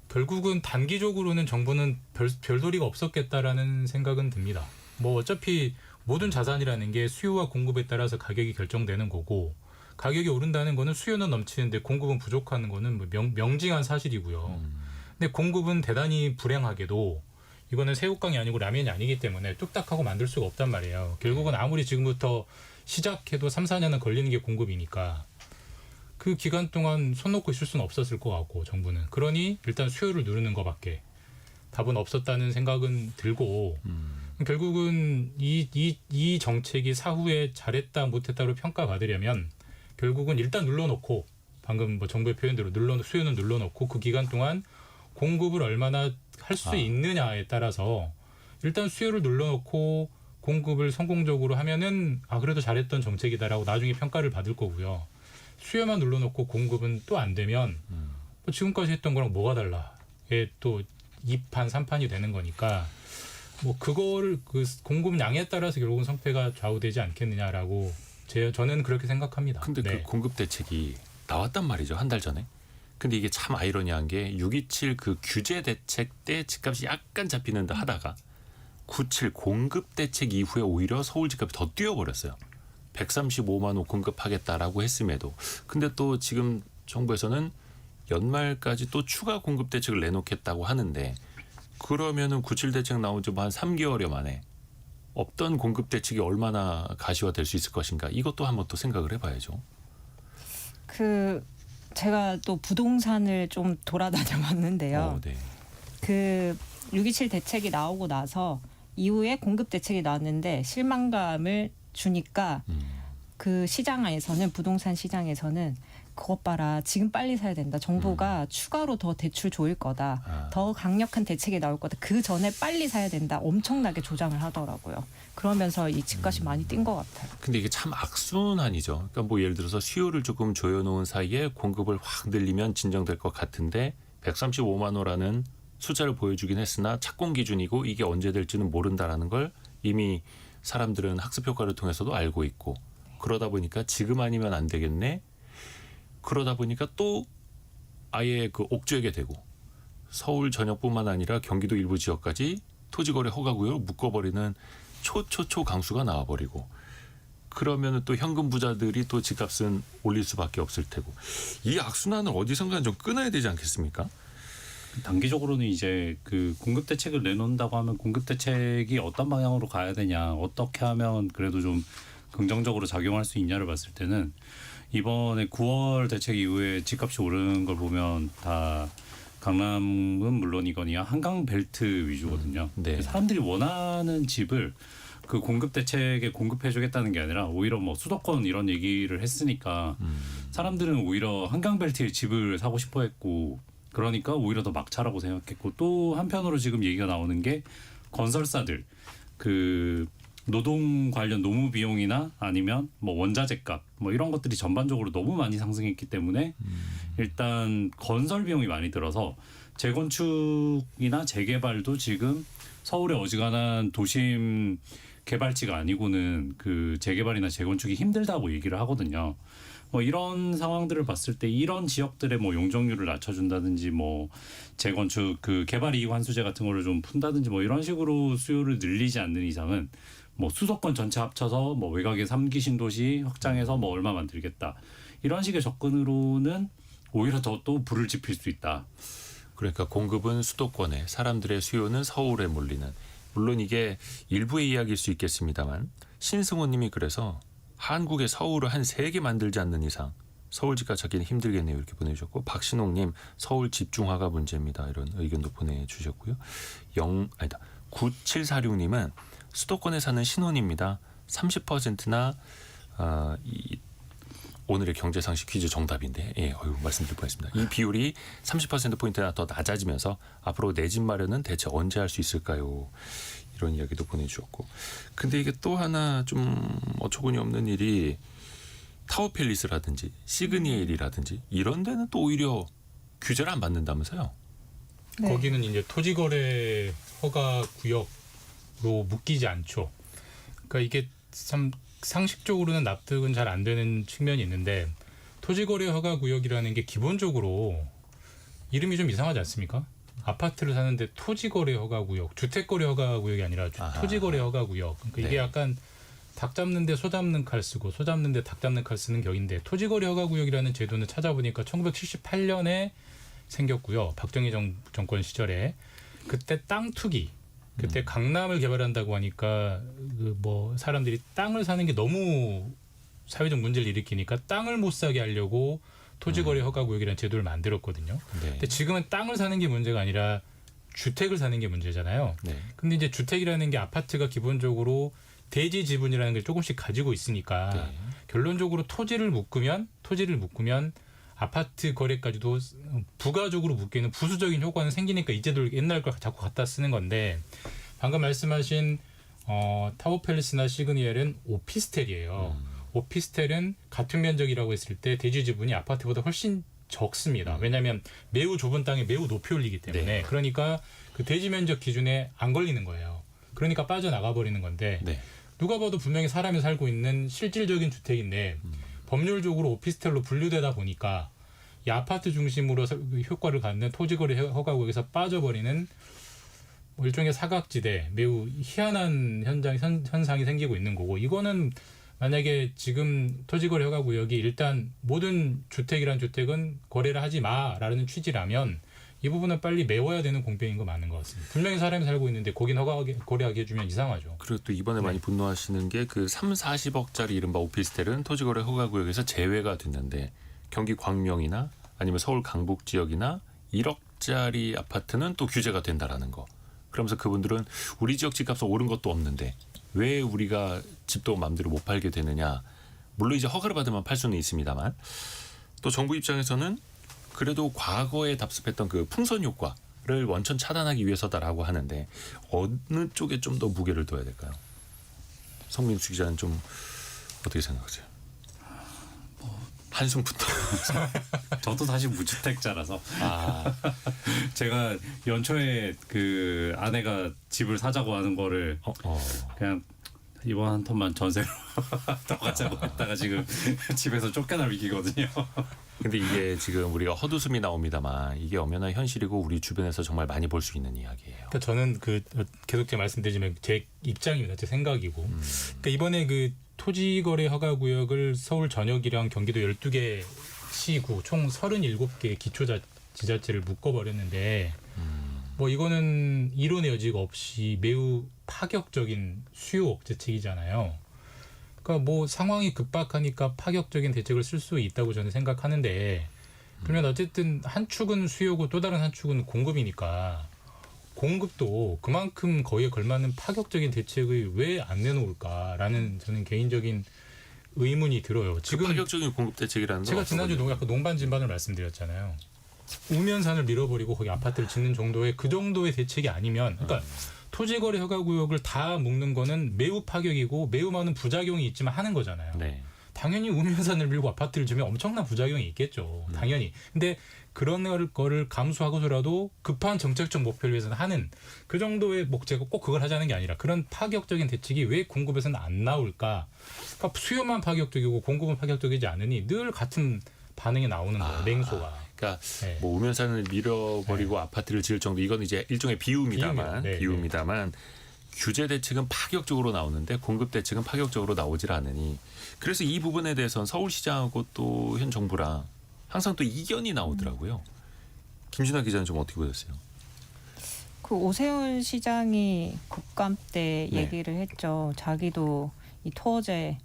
결국은 단기적으로는 정부는 별도리가 없었겠다라는 생각은 듭니다. 뭐 어차피 모든 자산이라는 게 수요와 공급에 따라서 가격이 결정되는 거고 가격이 오른다는 거는 수요는 넘치는데 공급은 부족하는 거는 뭐 명징한 사실이고요. 근데 공급은 대단히 불행하게도 이거는 새우깡이 아니고 라면이 아니기 때문에 뚝딱하고 만들 수가 없단 말이에요. 결국은 아무리 지금부터 시작해도 3, 4년은 걸리는 게 공급이니까 그 기간 동안 손 놓고 있을 수는 없었을 것 같고 정부는. 그러니 일단 수요를 누르는 것밖에 답은 없었다는 생각은 들고 결국은 이 정책이 사후에 잘했다 못했다로 평가받으려면 결국은 일단 눌러놓고 방금 뭐 정부의 표현대로 수요는 눌러놓고 그 기간 동안 공급을 얼마나 할 수 있느냐에 따라서 일단 수요를 눌러놓고 공급을 성공적으로 하면은 그래도 잘했던 정책이다라고 나중에 평가를 받을 거고요. 수요만 눌러놓고 공급은 또 안 되면 뭐 지금까지 했던 거랑 뭐가 달라? 또 2판, 3판이 되는 거니까 뭐 그거를 그 공급량에 따라서 결국은 성패가 좌우되지 않겠느냐라고 저는 그렇게 생각합니다. 근데 네. 그 공급 대책이 나왔단 말이죠. 한 달 전에. 근데 이게 참 아이러니한 게 6.27 그 규제 대책 때 집값이 약간 잡히는 듯 하다가 9.7 공급 대책 이후에 오히려 서울 집값이 더 뛰어버렸어요. 135만 호 공급하겠다라고 했음에도. 근데 또 지금 정부에서는 연말까지 또 추가 공급 대책을 내놓겠다고 하는데 그러면은 9.7 대책 나온 지 한 3개월여 만에 없던 공급 대책이 얼마나 가시화될 수 있을 것인가 이것도 한번 또 생각을 해봐야죠. 제가 또 부동산을 좀 돌아다녀 봤는데요. 네. 그 6.27 대책이 나오고 나서 이후에 공급 대책이 나왔는데 실망감을 주니까 그 시장에서는 부동산 시장에서는 그것 봐라 지금 빨리 사야 된다. 정부가 추가로 더 대출 조일 거다. 더 강력한 대책이 나올 거다. 그 전에 빨리 사야 된다. 엄청나게 조장을 하더라고요. 그러면서 이 집값이 많이 뛴 것 같아요. 근데 이게 참 악순환이죠. 그러니까 뭐 예를 들어서 수요를 조금 조여놓은 사이에 공급을 확 늘리면 진정될 것 같은데 135만 호라는 숫자를 보여주긴 했으나 착공 기준이고 이게 언제 될지는 모른다라는 걸 이미 사람들은 학습 효과를 통해서도 알고 있고 그러다 보니까 지금 아니면 안 되겠네. 그러다 보니까 또 아예 그 옥죄게 되고 서울 전역뿐만 아니라 경기도 일부 지역까지 토지거래 허가구역을 묶어버리는 초 강수가 나와버리고 그러면 또 현금 부자들이 또 집값은 올릴 수밖에 없을 테고 이 악순환을 어디선가 좀 끊어야 되지 않겠습니까? 단기적으로는 이제 그 공급 대책을 내놓는다고 하면 공급 대책이 어떤 방향으로 가야 되냐, 어떻게 하면 그래도 좀 긍정적으로 작용할 수 있냐를 봤을 때는 이번에 9월 대책 이후에 집값이 오르는 걸 보면 다 강남은 물론이거니와 한강 벨트 위주거든요. 네. 사람들이 원하는 집을 그 공급 대책에 공급해주겠다는 게 아니라 오히려 뭐 수도권 이런 얘기를 했으니까 사람들은 오히려 한강 벨트에 집을 사고 싶어했고 그러니까 오히려 더 막차라고 생각했고 또 한편으로 지금 얘기가 나오는 게 건설사들 그 노동 관련 노무 비용이나 아니면 뭐 원자재 값 뭐 이런 것들이 전반적으로 너무 많이 상승했기 때문에 일단 건설 비용이 많이 들어서 재건축이나 재개발도 지금 서울의 어지간한 도심 개발지가 아니고는 그 재개발이나 재건축이 힘들다고 얘기를 하거든요. 뭐 이런 상황들을 봤을 때 이런 지역들의 뭐 용적률을 낮춰준다든지 뭐 재건축 그 개발 이익 환수제 같은 거를 좀 푼다든지 뭐 이런 식으로 수요를 늘리지 않는 이상은 뭐 수도권 전체 합쳐서 뭐 외곽의 3기 신도시 확장해서 뭐 얼마 만들겠다 이런 식의 접근으로는 오히려 더 또 불을 지필 수 있다. 그러니까 공급은 수도권에 사람들의 수요는 서울에 몰리는 물론 이게 일부의 이야기일 수 있겠습니다만 신승호님이 그래서 한국의 서울을 한 3개 만들지 않는 이상 서울 집값 찾기는 힘들겠네요 이렇게 보내주셨고 박신홍님 서울 집중화가 문제입니다 이런 의견도 보내주셨고요. 9746님은 수도권에 사는 신혼입니다. 30%나 오늘의 경제상식 퀴즈 정답인데 말씀드릴 뻔했습니다. 이 비율이 30%포인트나 더 낮아지면서 앞으로 내 집 마련은 대체 언제 할 수 있을까요? 이런 이야기도 보내주셨고 근데 이게 또 하나 좀 어처구니 없는 일이 타워팰리스라든지 시그니엘이라든지 이런 데는 또 오히려 규제를 안 받는다면서요? 네. 거기는 이제 토지거래 허가 구역으로 묶이지 않죠. 그러니까 이게 참 상식적으로는 납득은 잘 안 되는 측면이 있는데 토지거래 허가 구역이라는 게 기본적으로 이름이 좀 이상하지 않습니까? 아파트를 사는데 토지거래 허가구역, 주택거래 허가구역이 아니라 아하. 토지거래 허가구역. 그러니까 이게 네. 약간 닭 잡는데 소 잡는 칼 쓰고 소 잡는데 닭 잡는 칼 쓰는 격인데 토지거래 허가구역이라는 제도는 찾아보니까 1978년에 생겼고요. 박정희 정권 시절에 그때 땅 투기, 그때 강남을 개발한다고 하니까 그 뭐 사람들이 땅을 사는 게 너무 사회적 문제를 일으키니까 땅을 못 사게 하려고 토지거래 허가구역이라는 제도를 만들었거든요. 네. 근데 지금은 땅을 사는 게 문제가 아니라 주택을 사는 게 문제잖아요. 네. 근데 이제 주택이라는 게 아파트가 기본적으로 대지 지분이라는 걸 조금씩 가지고 있으니까 네. 결론적으로 토지를 묶으면 아파트 거래까지도 부가적으로 묶이는 부수적인 효과는 생기니까 이 제도를 옛날 걸 자꾸 갖다 쓰는 건데 방금 말씀하신 타워팰리스나 시그니엘은 오피스텔이에요. 오피스텔은 같은 면적이라고 했을 때 대지 지분이 아파트보다 훨씬 적습니다. 왜냐하면 매우 좁은 땅에 매우 높이 올리기 때문에 네. 그러니까 그 대지 면적 기준에 안 걸리는 거예요. 그러니까 빠져나가 버리는 건데 네. 누가 봐도 분명히 사람이 살고 있는 실질적인 주택인데 법률적으로 오피스텔로 분류되다 보니까 이 아파트 중심으로 효과를 갖는 토지거래 허가구역에서 빠져버리는 뭐 일종의 사각지대 매우 희한한 현상이 생기고 있는 거고 이거는 만약에 지금 토지거래 허가구역이 일단 모든 주택이란 주택은 거래를 하지 마라는 취지라면 이 부분은 빨리 메워야 되는 공백인 거 맞는 것 같습니다. 분명히 사람이 살고 있는데 거긴 거래하게 해주면 이상하죠. 그리고 또 이번에 많이 분노하시는 게 그 3, 40억짜리 이른바 오피스텔은 토지거래 허가구역에서 제외가 됐는데 경기 광명이나 아니면 서울 강북 지역이나 1억짜리 아파트는 또 규제가 된다라는 거. 그러면서 그분들은 우리 지역 집값은 오른 것도 없는데 왜 우리가 집도 마음대로 못 팔게 되느냐. 물론 이제 허가를 받으면 팔 수는 있습니다만 또 정부 입장에서는 그래도 과거에 답습했던 그 풍선 효과를 원천 차단하기 위해서다라고 하는데 어느 쪽에 좀 더 무게를 둬야 될까요? 성민수 기자는 좀 어떻게 생각하세요? 한숨부터. 저도 사실 무주택자라서 아, 제가 연초에 그 아내가 집을 사자고 하는 거를 그냥 이번 한 턴만 전세로 더 가자고 했다가 지금 집에서 쫓겨날 위기거든요. 근데 이게 지금 우리가 헛웃음이 나옵니다만 이게 엄연한 현실이고 우리 주변에서 정말 많이 볼 수 있는 이야기예요. 그러니까 저는 그 계속 제가 말씀드리지만 제 입장입니다. 제 생각이고. 그러니까 이번에 그 토지거래 허가구역을 서울 전역이랑 경기도 12개 시구 총 37개 기초지자체를 묶어버렸는데 뭐 이거는 이론의 여지가 없이 매우 파격적인 수요 억제책이잖아요. 그러니까 뭐 상황이 급박하니까 파격적인 대책을 쓸 수 있다고 저는 생각하는데 그러면 어쨌든 한 축은 수요고 또 다른 한 축은 공급이니까 공급도 그만큼 거기에 걸맞는 파격적인 대책을 왜 안 내놓을까라는 저는 개인적인 의문이 들어요. 지금 파격적인 공급 대책이라는 건 제가 지난주 어떤 약간 농반진반을 말씀드렸잖아요. 우면산을 밀어버리고 거기 아파트를 짓는 정도의 그 정도의 대책이 아니면 그러니까 토지거래 허가구역을 다 묶는 거는 매우 파격이고 매우 많은 부작용이 있지만 하는 거잖아요. 네. 당연히 우면산을 밀고 아파트를 지으면 엄청난 부작용이 있겠죠. 당연히. 근데 그런 거를 감수하고서라도 급한 정책적 목표를 위해서는 하는 그 정도의 목적가 꼭 그걸 하자는 게 아니라 그런 파격적인 대책이 왜 공급에서는 안 나올까? 그러니까 수요만 파격적이고 공급은 파격적이지 않으니 늘 같은 반응이 나오는 거예요. 냉소가. 그러니까 네. 뭐 우면산을 밀어버리고 아파트를 지을 정도 이건 이제 일종의 비유입니다만 비유입니다. 규제 대책은 파격적으로 나오는데 공급 대책은 파격적으로 나오질 않으니 그래서 이 부분에 대해서는 서울시장하고 또 현 정부랑 항상 또 이견이 나오더라고요. 김진아 기자는 좀 어떻게 보셨어요? 그 오세훈 시장이 국감 때 네. 얘기를 했죠. 자기도 이 토어제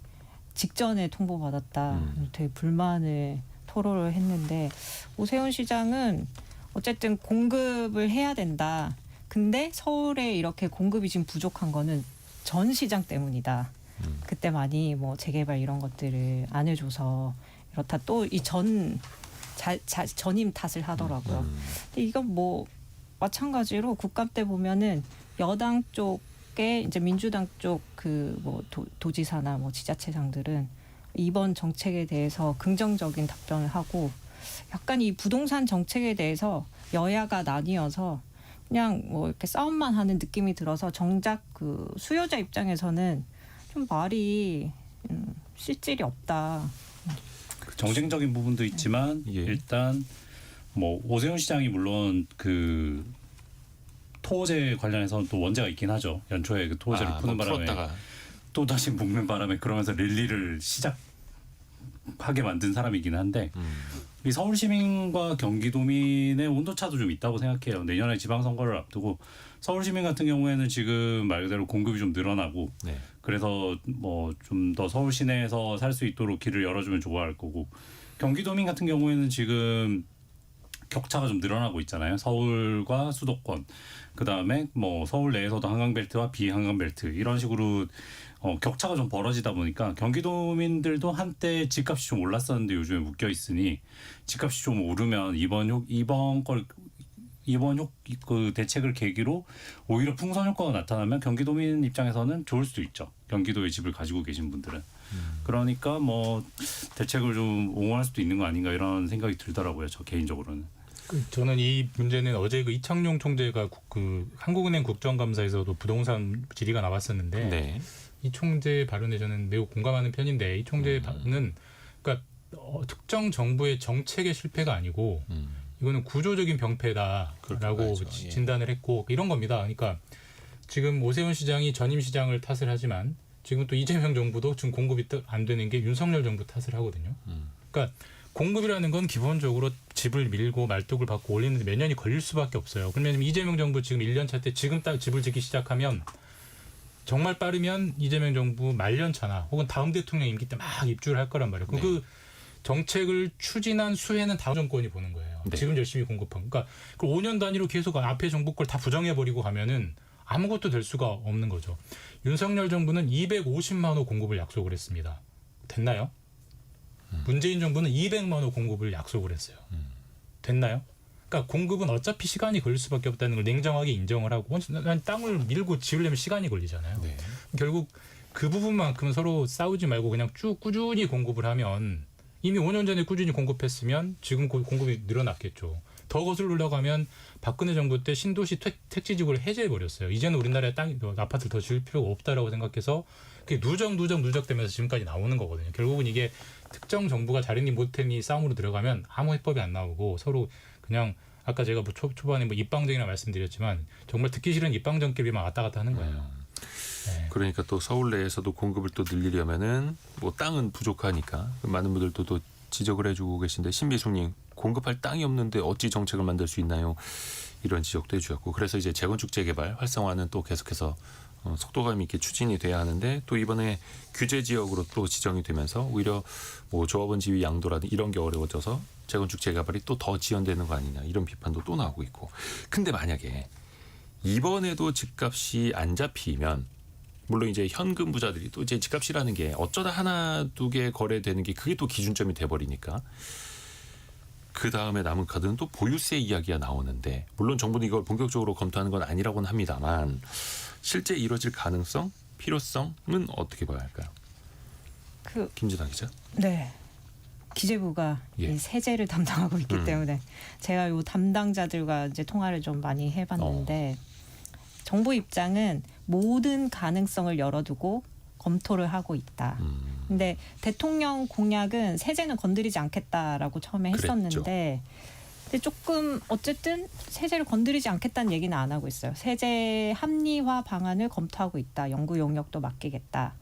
직전에 통보받았다. 되게 불만을 토로를 했는데 오세훈 시장은 어쨌든 공급을 해야 된다. 근데 서울에 이렇게 공급이 지금 부족한 거는 전 시장 때문이다. 그때 많이 뭐 재개발 이런 것들을 안 해줘서 이렇다. 또 이 전임 탓을 하더라고요. 근데 이건 뭐 마찬가지로 국감 때 보면은 여당 쪽에 이제 민주당 쪽 그 뭐 도지사나 뭐 지자체장들은 이번 정책에 대해서 긍정적인 답변을 하고 약간 이 부동산 정책에 대해서 여야가 나뉘어서 그냥 뭐 이렇게 싸움만 하는 느낌이 들어서 정작 그 수요자 입장에서는 좀 말이 실질이 없다. 정쟁적인 부분도 있지만 예. 일단 뭐 오세훈 시장이 물론 그 토호제 관련해서는 또 원죄가 있긴 하죠. 연초에 그 토호제를 푸는 바람에 풀었다가. 또 다시 묶는 바람에 그러면서 랠리를 시작하게 만든 사람이긴 한데 이 서울 시민과 경기도민의 온도차도 좀 있다고 생각해요. 내년에 지방선거를 앞두고 서울 시민 같은 경우에는 지금 말 그대로 공급이 좀 늘어나고 네. 그래서 뭐 좀 더 서울 시내에서 살 수 있도록 길을 열어주면 좋아할 거고 경기도민 같은 경우에는 지금 격차가 좀 늘어나고 있잖아요. 서울과 수도권 그다음에 뭐 서울 내에서도 한강벨트와 비한강벨트 이런 식으로 격차가 좀 벌어지다 보니까 경기도민들도 한때 집값이 좀 올랐었는데 요즘에 묶여 있으니 집값이 좀 오르면 이번 그 대책을 계기로 오히려 풍선 효과가 나타나면 경기도민 입장에서는 좋을 수도 있죠. 경기도에 집을 가지고 계신 분들은. 그러니까 뭐 대책을 좀 옹호할 수도 있는 거 아닌가 이런 생각이 들더라고요. 저 개인적으로는. 저는 이 문제는 어제 그 이창용 총재가 그 한국은행 국정감사에서도 부동산 질의가 나왔었는데 네. 이 총재 발언에 저는 매우 공감하는 편인데 이 총재는 그러니까 특정 정부의 정책의 실패가 아니고 이거는 구조적인 병폐다라고 그렇게 봐야죠. 예. 진단을 했고 이런 겁니다. 그러니까 지금 오세훈 시장이 전임 시장을 탓을 하지만 지금 또 이재명 정부도 지금 공급이 안 되는 게 윤석열 정부 탓을 하거든요. 그러니까 공급이라는 건 기본적으로 집을 밀고 말뚝을 받고 올리는데 몇 년이 걸릴 수밖에 없어요. 그러면 이재명 정부 지금 1년 차 때 지금 딱 집을 짓기 시작하면 정말 빠르면 이재명 정부 말년차나 혹은 다음 대통령 임기 때 막 입주를 할 거란 말이에요. 네. 그 정책을 추진한 수혜는 다음 정권이 보는 거예요. 네. 지금 열심히 공급한. 그러니까 그 5년 단위로 계속 앞에 정부 걸 다 부정해버리고 가면은 아무것도 될 수가 없는 거죠. 윤석열 정부는 250만 호 공급을 약속을 했습니다. 됐나요? 문재인 정부는 200만 호 공급을 약속을 했어요. 됐나요? 그러니까 공급은 어차피 시간이 걸릴 수밖에 없다는 걸 냉정하게 인정을 하고 땅을 밀고 지으려면 시간이 걸리잖아요. 네. 결국 그 부분만큼 서로 싸우지 말고 그냥 쭉 꾸준히 공급을 하면 이미 5년 전에 꾸준히 공급했으면 지금 공급이 늘어났겠죠. 더 거슬러 가면 박근혜 정부 때 신도시 택지지구를 해제해버렸어요. 이제는 우리나라에 아파트를 더 지을 필요가 없다라고 생각해서 그게 누적되면서 지금까지 나오는 거거든요. 결국은 이게 특정 정부가 잘했니 못했니 싸움으로 들어가면 아무 해법이 안 나오고 서로 그냥 아까 제가 뭐 초반에 뭐 입방정이라 말씀드렸지만 정말 듣기 싫은 입방정끼리만 왔다 갔다 하는 거예요. 네. 그러니까 또 서울 내에서도 공급을 또 늘리려면은 뭐 땅은 부족하니까 많은 분들도 또 지적을 해주고 계신데 신비숙님 공급할 땅이 없는데 어찌 정책을 만들 수 있나요? 이런 지적도 해주셨고 그래서 이제 재건축 재개발 활성화는 또 계속해서 속도감 있게 추진이 돼야 하는데 또 이번에 규제 지역으로 또 지정이 되면서 오히려 뭐 조합원 지위 양도라든지 이런 게 어려워져서 재건축 재개발이 또 더 지연되는 거 아니냐 이런 비판도 또 나오고 있고 근데 만약에 이번에도 집값이 안 잡히면 물론 이제 현금 부자들이 또 이제 집값이라는 게 어쩌다 하나 두 개 거래되는 게 그게 또 기준점이 돼버리니까 그 다음에 남은 카드는 또 보유세 이야기가 나오는데 물론 정부는 이걸 본격적으로 검토하는 건 아니라고는 합니다만 실제 이루어질 가능성, 필요성은 어떻게 봐야 할까요? 김진아 기자. 네. 기재부가 예. 이 세제를 담당하고 있기 때문에 제가 요 담당자들과 이제 통화를 좀 많이 해봤는데 정부 입장은 모든 가능성을 열어두고 검토를 하고 있다. 근데 대통령 공약은 세제는 건드리지 않겠다라고 처음에 했었는데 근데 조금 어쨌든 세제를 건드리지 않겠다는 얘기는 안 하고 있어요. 세제 합리화 방안을 검토하고 있다. 연구 용역도 맡기겠다.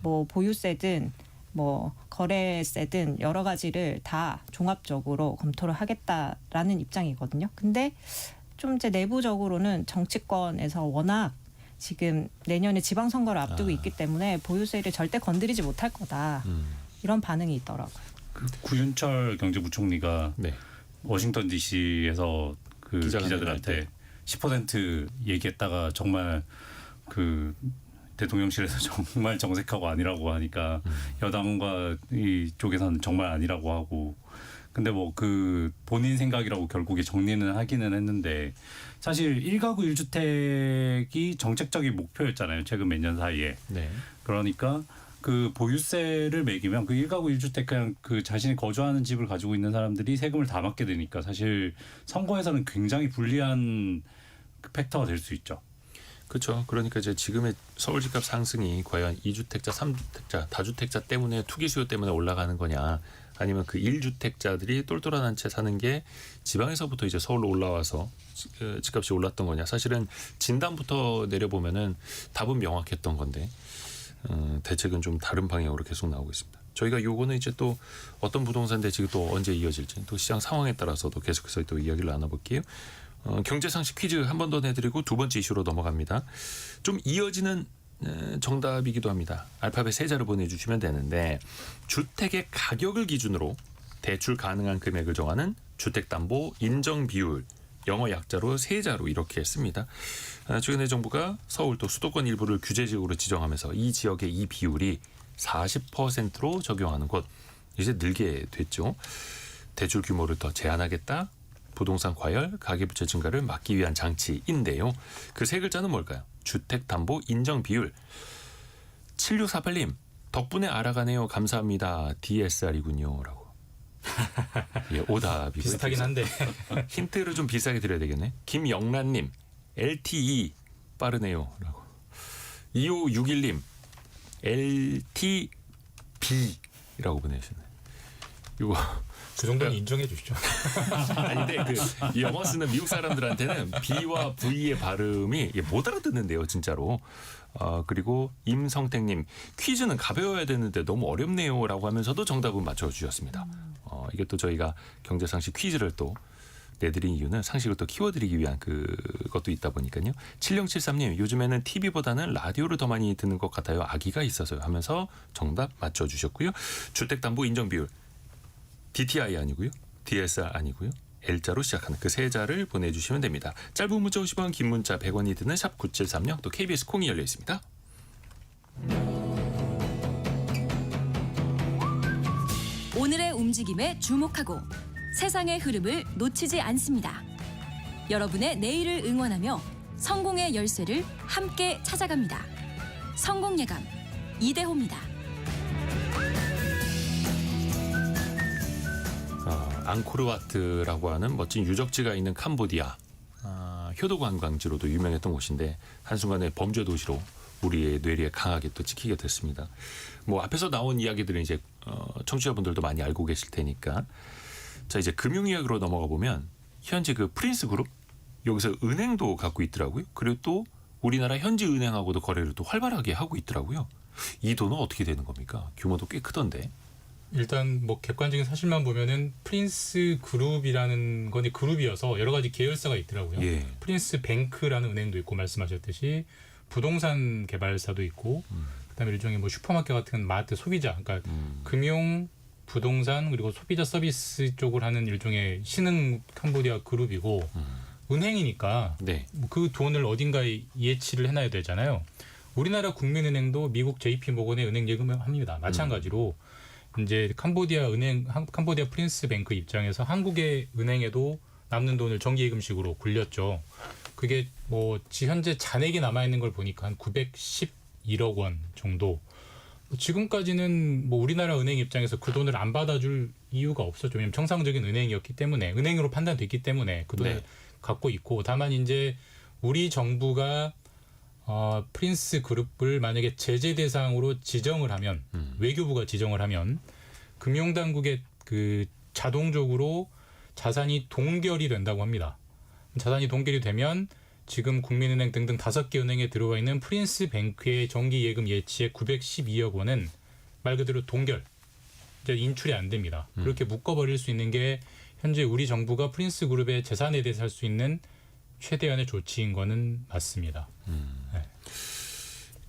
뭐 보유세든 뭐 거래세든 여러 가지를 다 종합적으로 검토를 하겠다라는 입장이거든요. 근데 좀 이제 내부적으로는 정치권에서 워낙 지금 내년에 지방선거를 앞두고 있기 때문에 보유세를 절대 건드리지 못할 거다. 이런 반응이 있더라고요. 그 구윤철 경제부총리가 네. 워싱턴 DC에서 그 기자들한테 10% 얘기했다가 정말 그 대통령실에서 정말 정색하고 아니라고 하니까 여당과 이쪽에서는 정말 아니라고 하고 근데 뭐 그 본인 생각이라고 결국에 정리는 하기는 했는데 사실 1가구 1주택이 정책적인 목표였잖아요. 최근 몇 년 사이에. 네. 그러니까 그 보유세를 매기면 그 1가구 1주택 그냥 그 자신이 거주하는 집을 가지고 있는 사람들이 세금을 다 받게 되니까 사실 선거에서는 굉장히 불리한 팩터가 될 수 있죠. 그렇죠. 그러니까 이제 지금의 서울 집값 상승이 과연 2주택자, 3주택자, 다주택자 때문에 투기 수요 때문에 올라가는 거냐 아니면 그 1주택자들이 똘똘한 한 채 사는 게 지방에서부터 이제 서울로 올라와서 집값이 올랐던 거냐. 사실은 진단부터 내려보면은 답은 명확했던 건데 대책은 좀 다른 방향으로 계속 나오고 있습니다. 저희가 요거는 이제 또 어떤 부동산 대책이 또 언제 이어질지 또 시장 상황에 따라서도 계속해서 또 이야기를 나눠볼게요. 경제 상식 퀴즈 한 번 더 내드리고 두 번째 이슈로 넘어갑니다. 좀 이어지는 정답이기도 합니다. 알파벳 세자를 보내주시면 되는데 주택의 가격을 기준으로 대출 가능한 금액을 정하는 주택담보 인정 비율, 영어 약자로 세자로 이렇게 씁니다. 최근에 정부가 서울 또 수도권 일부를 규제지역으로 지정하면서 이 지역의 이 비율이 40%로 적용하는 곳 이제 늘게 됐죠. 대출 규모를 더 제한하겠다. 부동산 과열, 가계부채 증가를 막기 위한 장치인데요. 그 세 글자는 뭘까요? 주택담보 인정 비율. 7648님 덕분에 알아가네요. 감사합니다. DSR이군요. 라고. 예, 오답이고요. 비슷하긴 한데 힌트를 좀 비싸게 드려야 되겠네. 김영란님 LTE 빠르네요. 라고. 2561님 LTB라고 보내주셨네요. 이거 그 정도는 인정해 주시죠. 아닌데 그 영어 쓰는 미국 사람들한테는 B와 V의 발음이 못 알아듣는데요, 진짜로. 그리고 임성택님 퀴즈는 가벼워야 되는데 너무 어렵네요라고 하면서도 정답은 맞춰주셨습니다. 이게 또 저희가 경제상식 퀴즈를 또 내드린 이유는 상식을 또 키워드리기 위한 그것도 있다 보니까요. 7073님 요즘에는 TV보다는 라디오를 더 많이 듣는 것 같아요. 아기가 있어서요 하면서 정답 맞춰주셨고요. 주택담보 인정비율 DTI 아니고요. DSR 아니고요. L자로 시작하는 그 세 자를 보내주시면 됩니다. 짧은 문자 50원, 긴 문자 100원이 드는 샵 9730 또 KBS 콩이 열려 있습니다. 오늘의 움직임에 주목하고 세상의 흐름을 놓치지 않습니다. 여러분의 내일을 응원하며 성공의 열쇠를 함께 찾아갑니다. 성공예감 이대호입니다. 앙코르와트라고 하는 멋진 유적지가 있는 캄보디아 효도 관광지로도 유명했던 곳인데 한순간에 범죄 도시로 우리의 뇌리에 강하게 또 찍히게 됐습니다. 뭐 앞에서 나온 이야기들은 이제 청취자분들도 많이 알고 계실 테니까 자 이제 금융 이야기로 넘어가 보면 현재 그 프린스 그룹 여기서 은행도 갖고 있더라고요. 그리고 또 우리나라 현지 은행하고도 거래를 또 활발하게 하고 있더라고요. 이 돈은 어떻게 되는 겁니까? 규모도 꽤 크던데. 일단 뭐 객관적인 사실만 보면은 프린스 그룹이라는 건 그룹이어서 여러 가지 계열사가 있더라고요. 예. 프린스 뱅크라는 은행도 있고 말씀하셨듯이 부동산 개발사도 있고 그다음에 일종의 뭐 슈퍼마켓 같은 마트 소비자 그러니까 금융 부동산 그리고 소비자 서비스 쪽을 하는 일종의 신흥 캄보디아 그룹이고 은행이니까 네. 그 돈을 어딘가에 예치를 해놔야 되잖아요. 우리나라 국민은행도 미국 JP모건에 은행 예금을 합니다. 마찬가지로 이제 캄보디아 프린스 뱅크 입장에서 한국의 은행에도 남는 돈을 정기예금식으로 굴렸죠. 그게 뭐 현재 잔액이 남아 있는 걸 보니까 한 911억 원 정도. 지금까지는 뭐 우리나라 은행 입장에서 그 돈을 안 받아줄 이유가 없었죠. 왜냐하면 정상적인 은행이었기 때문에 은행으로 판단됐기 때문에 그 돈을 갖고 있고 다만 이제 우리 정부가 프린스 그룹을 만약에 제재 대상으로 지정을 하면 외교부가 지정을 하면 금융당국에 그 자동적으로 자산이 동결이 된다고 합니다. 자산이 동결이 되면 지금 국민은행 등등 5개 은행에 들어와 있는 프린스 뱅크의 정기 예금 예치의 912억 원은 말 그대로 동결, 이제 인출이 안 됩니다. 그렇게 묶어버릴 수 있는 게 현재 우리 정부가 프린스 그룹의 재산에 대해서 할 수 있는 최대한의 조치인 거는 맞습니다. 네.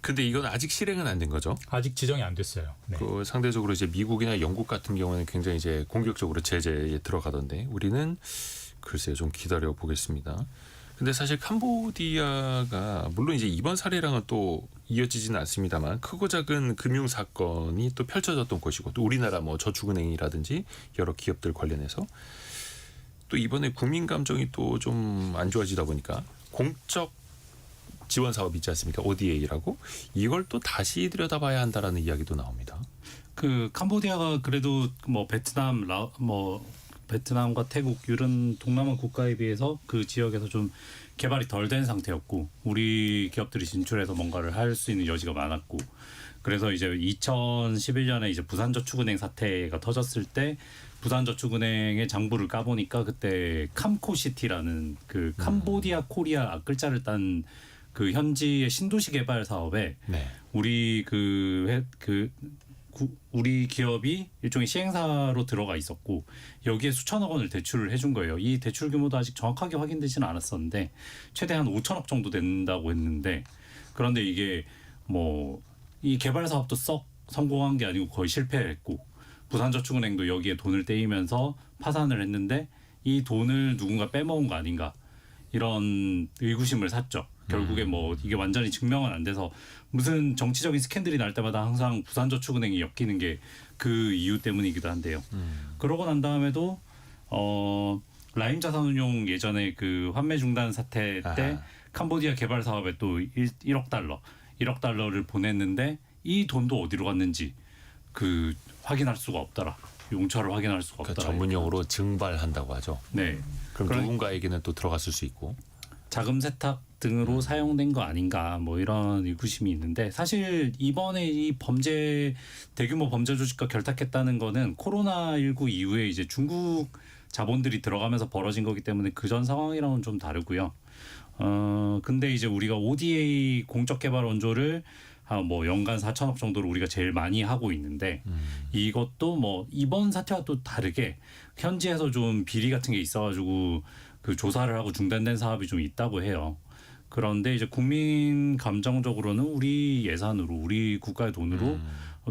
근데 이건 아직 실행은 안 된 거죠? 아직 지정이 안 됐어요. 네. 그 상대적으로 이제 미국이나 영국 같은 경우는 굉장히 이제 공격적으로 제재에 들어가던데 우리는 글쎄요 좀 기다려 보겠습니다. 근데 사실 캄보디아가 물론 이제 이번 사례랑은 또 이어지지는 않습니다만 크고 작은 금융 사건이 또 펼쳐졌던 곳이고 또 우리나라 뭐 저축은행이라든지 여러 기업들 관련해서 또 이번에 국민 감정이 또 좀 안 좋아지다 보니까 공적 지원 사업 있지 않습니까? ODA라고 이걸 또 다시 들여다봐야 한다라는 이야기도 나옵니다. 그 캄보디아가 그래도 뭐 베트남과 태국 이런 동남아 국가에 비해서 그 지역에서 좀 개발이 덜 된 상태였고 우리 기업들이 진출해서 뭔가를 할 수 있는 여지가 많았고 그래서 이제 2011년에 이제 부산저축은행 사태가 터졌을 때 부산저축은행의 장부를 까보니까 그때 캄코시티라는 그 캄보디아 코리아 앞글자를 딴 그 현지의 신도시 개발 사업에 네. 우리 우리 기업이 일종의 시행사로 들어가 있었고 여기에 수천억 원을 대출을 해준 거예요. 이 대출 규모도 아직 정확하게 확인되지는 않았었는데 최대한 5천억 정도 된다고 했는데 그런데 이게 뭐 이 개발 사업도 썩 성공한 게 아니고 거의 실패했고 부산저축은행도 여기에 돈을 떼이면서 파산을 했는데 이 돈을 누군가 빼먹은 거 아닌가 이런 의구심을 샀죠. 결국에 뭐 이게 완전히 증명은 안 돼서 무슨 정치적인 스캔들이 날 때마다 항상 부산저축은행이 엮이는 게 그 이유 때문이기도 한데요. 그러고 난 다음에도 라임 자산운용 예전에 그 환매 중단 사태 때 아하. 캄보디아 개발 사업에 또 1억 달러를 보냈는데 이 돈도 어디로 갔는지 그 확인할 수가 없더라. 용처를 확인할 수가 그 없더라. 전문 용어로 증발한다고 하죠. 네. 그럼 그러니- 누군가에게는 또 들어갔을 수 있고. 자금 세탁 등으로 사용된 거 아닌가 뭐 이런 의구심이 있는데 사실 이번에 이 대규모 범죄 조직과 결탁했다는 거는 코로나19 이후에 이제 중국 자본들이 들어가면서 벌어진 거기 때문에 그전 상황이랑은 좀 다르고요. 근데 이제 우리가 ODA 공적 개발 원조를 뭐 연간 4천억 정도로 우리가 제일 많이 하고 있는데 이것도 뭐 이번 사태와 또 다르게 현지에서 좀 비리 같은 게 있어가지고 그 조사를 하고 중단된 사업이 좀 있다고 해요. 그런데 이제 국민 감정적으로는 우리 예산으로 우리 국가의 돈으로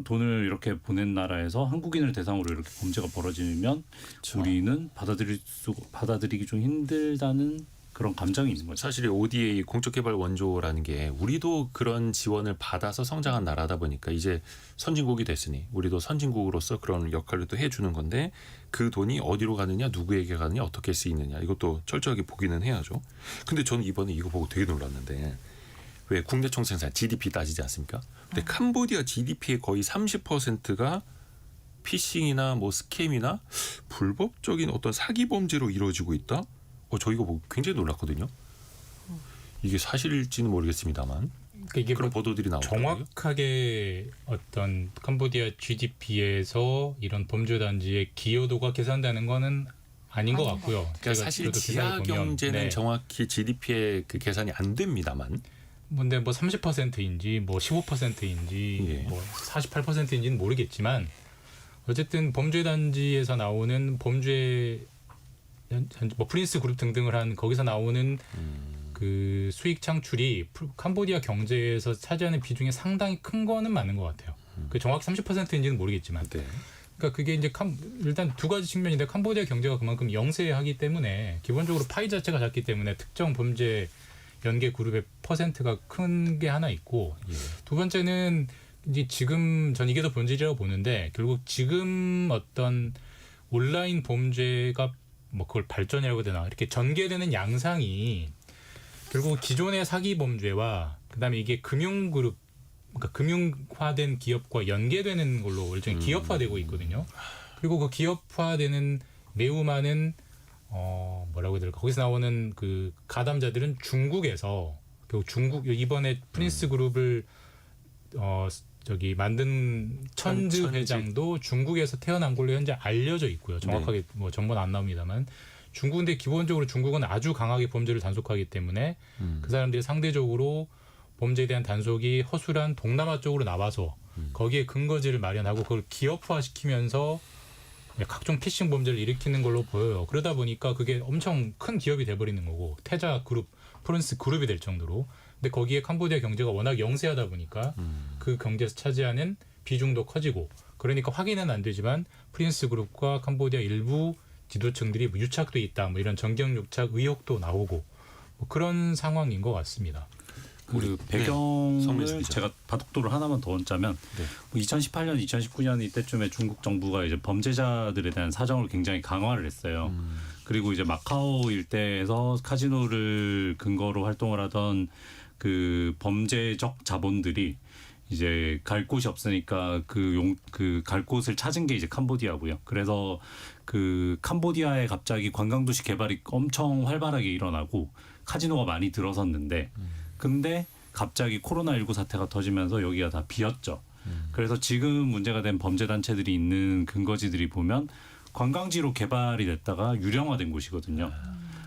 돈을 이렇게 보낸 나라에서 한국인을 대상으로 이렇게 범죄가 벌어지면 그렇죠. 우리는 받아들이기 좀 힘들다는 그런 감정이 있는 거죠. 사실 이 ODA 공적개발 원조라는 게 우리도 그런 지원을 받아서 성장한 나라다 보니까 이제 선진국이 됐으니 우리도 선진국으로서 그런 역할을 또 해주는 건데 그 돈이 어디로 가느냐 누구에게 가느냐 어떻게 쓰이느냐 이것도 철저하게 보기는 해야죠. 근데 저는 이번에 이거 보고 되게 놀랐는데 왜 국내 총생산 GDP 따지지 않습니까? 근데 캄보디아 GDP의 거의 30%가 피싱이나 뭐 스캠이나 불법적인 어떤 사기 범죄로 이루어지고 있다? 저 이거 보고 굉장히 놀랐거든요. 이게 사실일지는 모르겠습니다만 그러니까 이게 그런 뭐 보도들이 나오더라고요. 정확하게 어떤 캄보디아 GDP에서 이런 범죄 단지의 기여도가 계산되는 거는 아닌 것 같고요. 그러니까 제가 사실 그래도 지하 기사를 보면, 경제는 네. 정확히 GDP에 그 계산이 안 됩니다만 근데 뭐 30%인지 뭐 15%인지 예. 뭐 48%인지는 모르겠지만 어쨌든 범죄 단지에서 나오는 범죄 뭐 프린스 그룹 등등을 한 거기서 나오는 그 수익 창출이 캄보디아 경제에서 차지하는 비중이 상당히 큰 거는 맞는 것 같아요. 그 정확히 30%인지는 모르겠지만, 네. 그러니까 그게 이제 일단 두 가지 측면인데 캄보디아 경제가 그만큼 영세하기 때문에 기본적으로 파이 자체가 작기 때문에 특정 범죄 연계 그룹의 퍼센트가 큰 게 하나 있고 예. 두 번째는 이제 지금 전 이게 더 본질이라고 보는데 결국 지금 어떤 온라인 범죄가 뭐 그걸 발전이라고 해야 되나 이렇게 전개되는 양상이 결국 기존의 사기 범죄와 그다음에 이게 금융 그룹 그러니까 금융화된 기업과 연계되는 걸로 일종의 기업화되고 있거든요. 그리고 그 기업화되는 매우 많은 뭐라고 해야 될까 거기서 나오는 그 가담자들은 중국에서 결국 중국 이번에 프린스 그룹을 만든 천즈 회장도 중국에서 태어난 걸로 현재 알려져 있고요. 정확하게 뭐 정보는 안 나옵니다만 중국인데 기본적으로 중국은 아주 강하게 범죄를 단속하기 때문에 그 사람들이 상대적으로 범죄에 대한 단속이 허술한 동남아 쪽으로 나와서 거기에 근거지를 마련하고 그걸 기업화시키면서 각종 피싱 범죄를 일으키는 걸로 보여요. 그러다 보니까 그게 엄청 큰 기업이 돼버리는 거고 태자 그룹, 프린스 그룹이 될 정도로. 근데 거기에 캄보디아 경제가 워낙 영세하다 보니까 그 경제에서 차지하는 비중도 커지고 그러니까 확인은 안 되지만 프린스 그룹과 캄보디아 일부 지도층들이 뭐 유착돼 있다 뭐 이런 정경유착 의혹도 나오고 뭐 그런 상황인 것 같습니다. 그 배경을 성민수 기자. 제가 바둑도를 하나만 더 얹자면 2018년, 2019년 이때쯤에 중국 정부가 이제 범죄자들에 대한 사정을 굉장히 강화를 했어요. 그리고 이제 마카오 일대에서 카지노를 근거로 활동을 하던 그 범죄적 자본들이 이제 갈 곳이 없으니까 그 갈 곳을 찾은 게 이제 캄보디아고요. 그래서 그 캄보디아에 갑자기 관광도시 개발이 엄청 활발하게 일어나고 카지노가 많이 들어섰는데 근데 갑자기 코로나19 사태가 터지면서 여기가 다 비었죠. 그래서 지금 문제가 된 범죄 단체들이 있는 근거지들이 보면 관광지로 개발이 됐다가 유령화된 곳이거든요.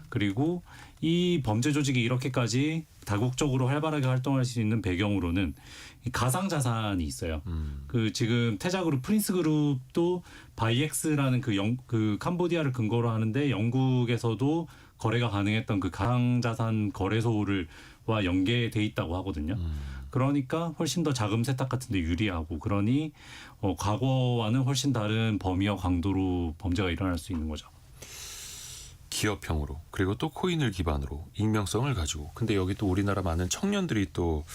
그리고 이 범죄 조직이 이렇게까지 다국적으로 활발하게 활동할 수 있는 배경으로는 이 가상 자산이 있어요. 그 지금 태자그룹, 프린스그룹도 바이엑스라는 그 캄보디아를 근거로 하는데 영국에서도 거래가 가능했던 그 가상 자산 거래소와 연계돼 있다고 하거든요. 그러니까 훨씬 더 자금 세탁 같은 데 유리하고 그러니 과거와는 훨씬 다른 범위와 강도로 범죄가 일어날 수 있는 거죠. 기업형으로 그리고 또 코인을 기반으로 익명성을 가지고 근데 여기 또 우리나라 많은 청년들이 또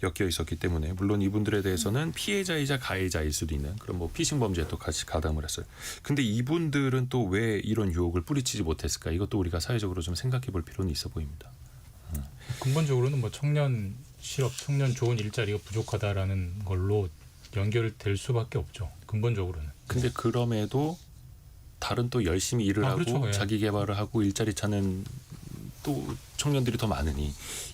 엮여 있었기 때문에 물론 이분들에 대해서는 피해자이자 가해자일 수도 있는 그런 뭐 피싱 범죄에 또 같이 가담을 했어요. 근데 이분들은 또 왜 이런 유혹을 뿌리치지 못했을까? 이것도 우리가 사회적으로 좀 생각해 볼 필요는 있어 보입니다. 근본적으로는 뭐 청년 실업, 청년 좋은 일자리가 부족하다라는 걸로 연결될 수밖에 없죠. 근본적으로는. 근데 그럼에도 다른 또 열심히 일을 하고 그렇죠. 예. 자기 개발을 하고 일자리 찾는 또 청년들이 더 많으니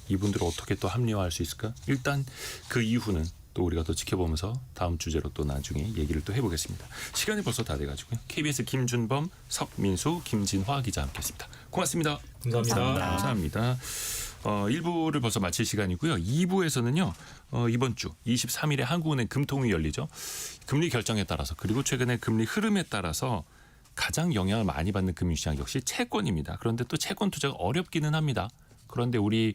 이분들을 어떻게 또 합리화할 수 있을까? 일단 그 이후는 또 우리가 또 지켜보면서 다음 주제로 또 나중에 얘기를 또 해보겠습니다. 시간이 벌써 다 돼가지고요. KBS 김준범, 석민수, 김진화 기자 함께했습니다. 고맙습니다. 감사합니다. 감사합니다. 1부를 벌써 마칠 시간이고요. 2부에서는요. 이번 주 23일에 한국은행 금통위 열리죠. 금리 결정에 따라서 그리고 최근에 금리 흐름에 따라서 가장 영향을 많이 받는 금융시장 역시 채권입니다. 그런데 또 채권 투자가 어렵기는 합니다. 그런데 우리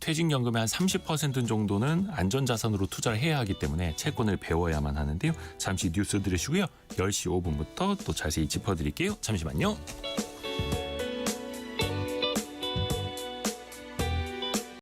퇴직연금의 한 30% 정도는 안전자산으로 투자를 해야 하기 때문에 채권을 배워야만 하는데요. 잠시 뉴스 들으시고요. 10시 5분부터 또 자세히 짚어드릴게요. 잠시만요.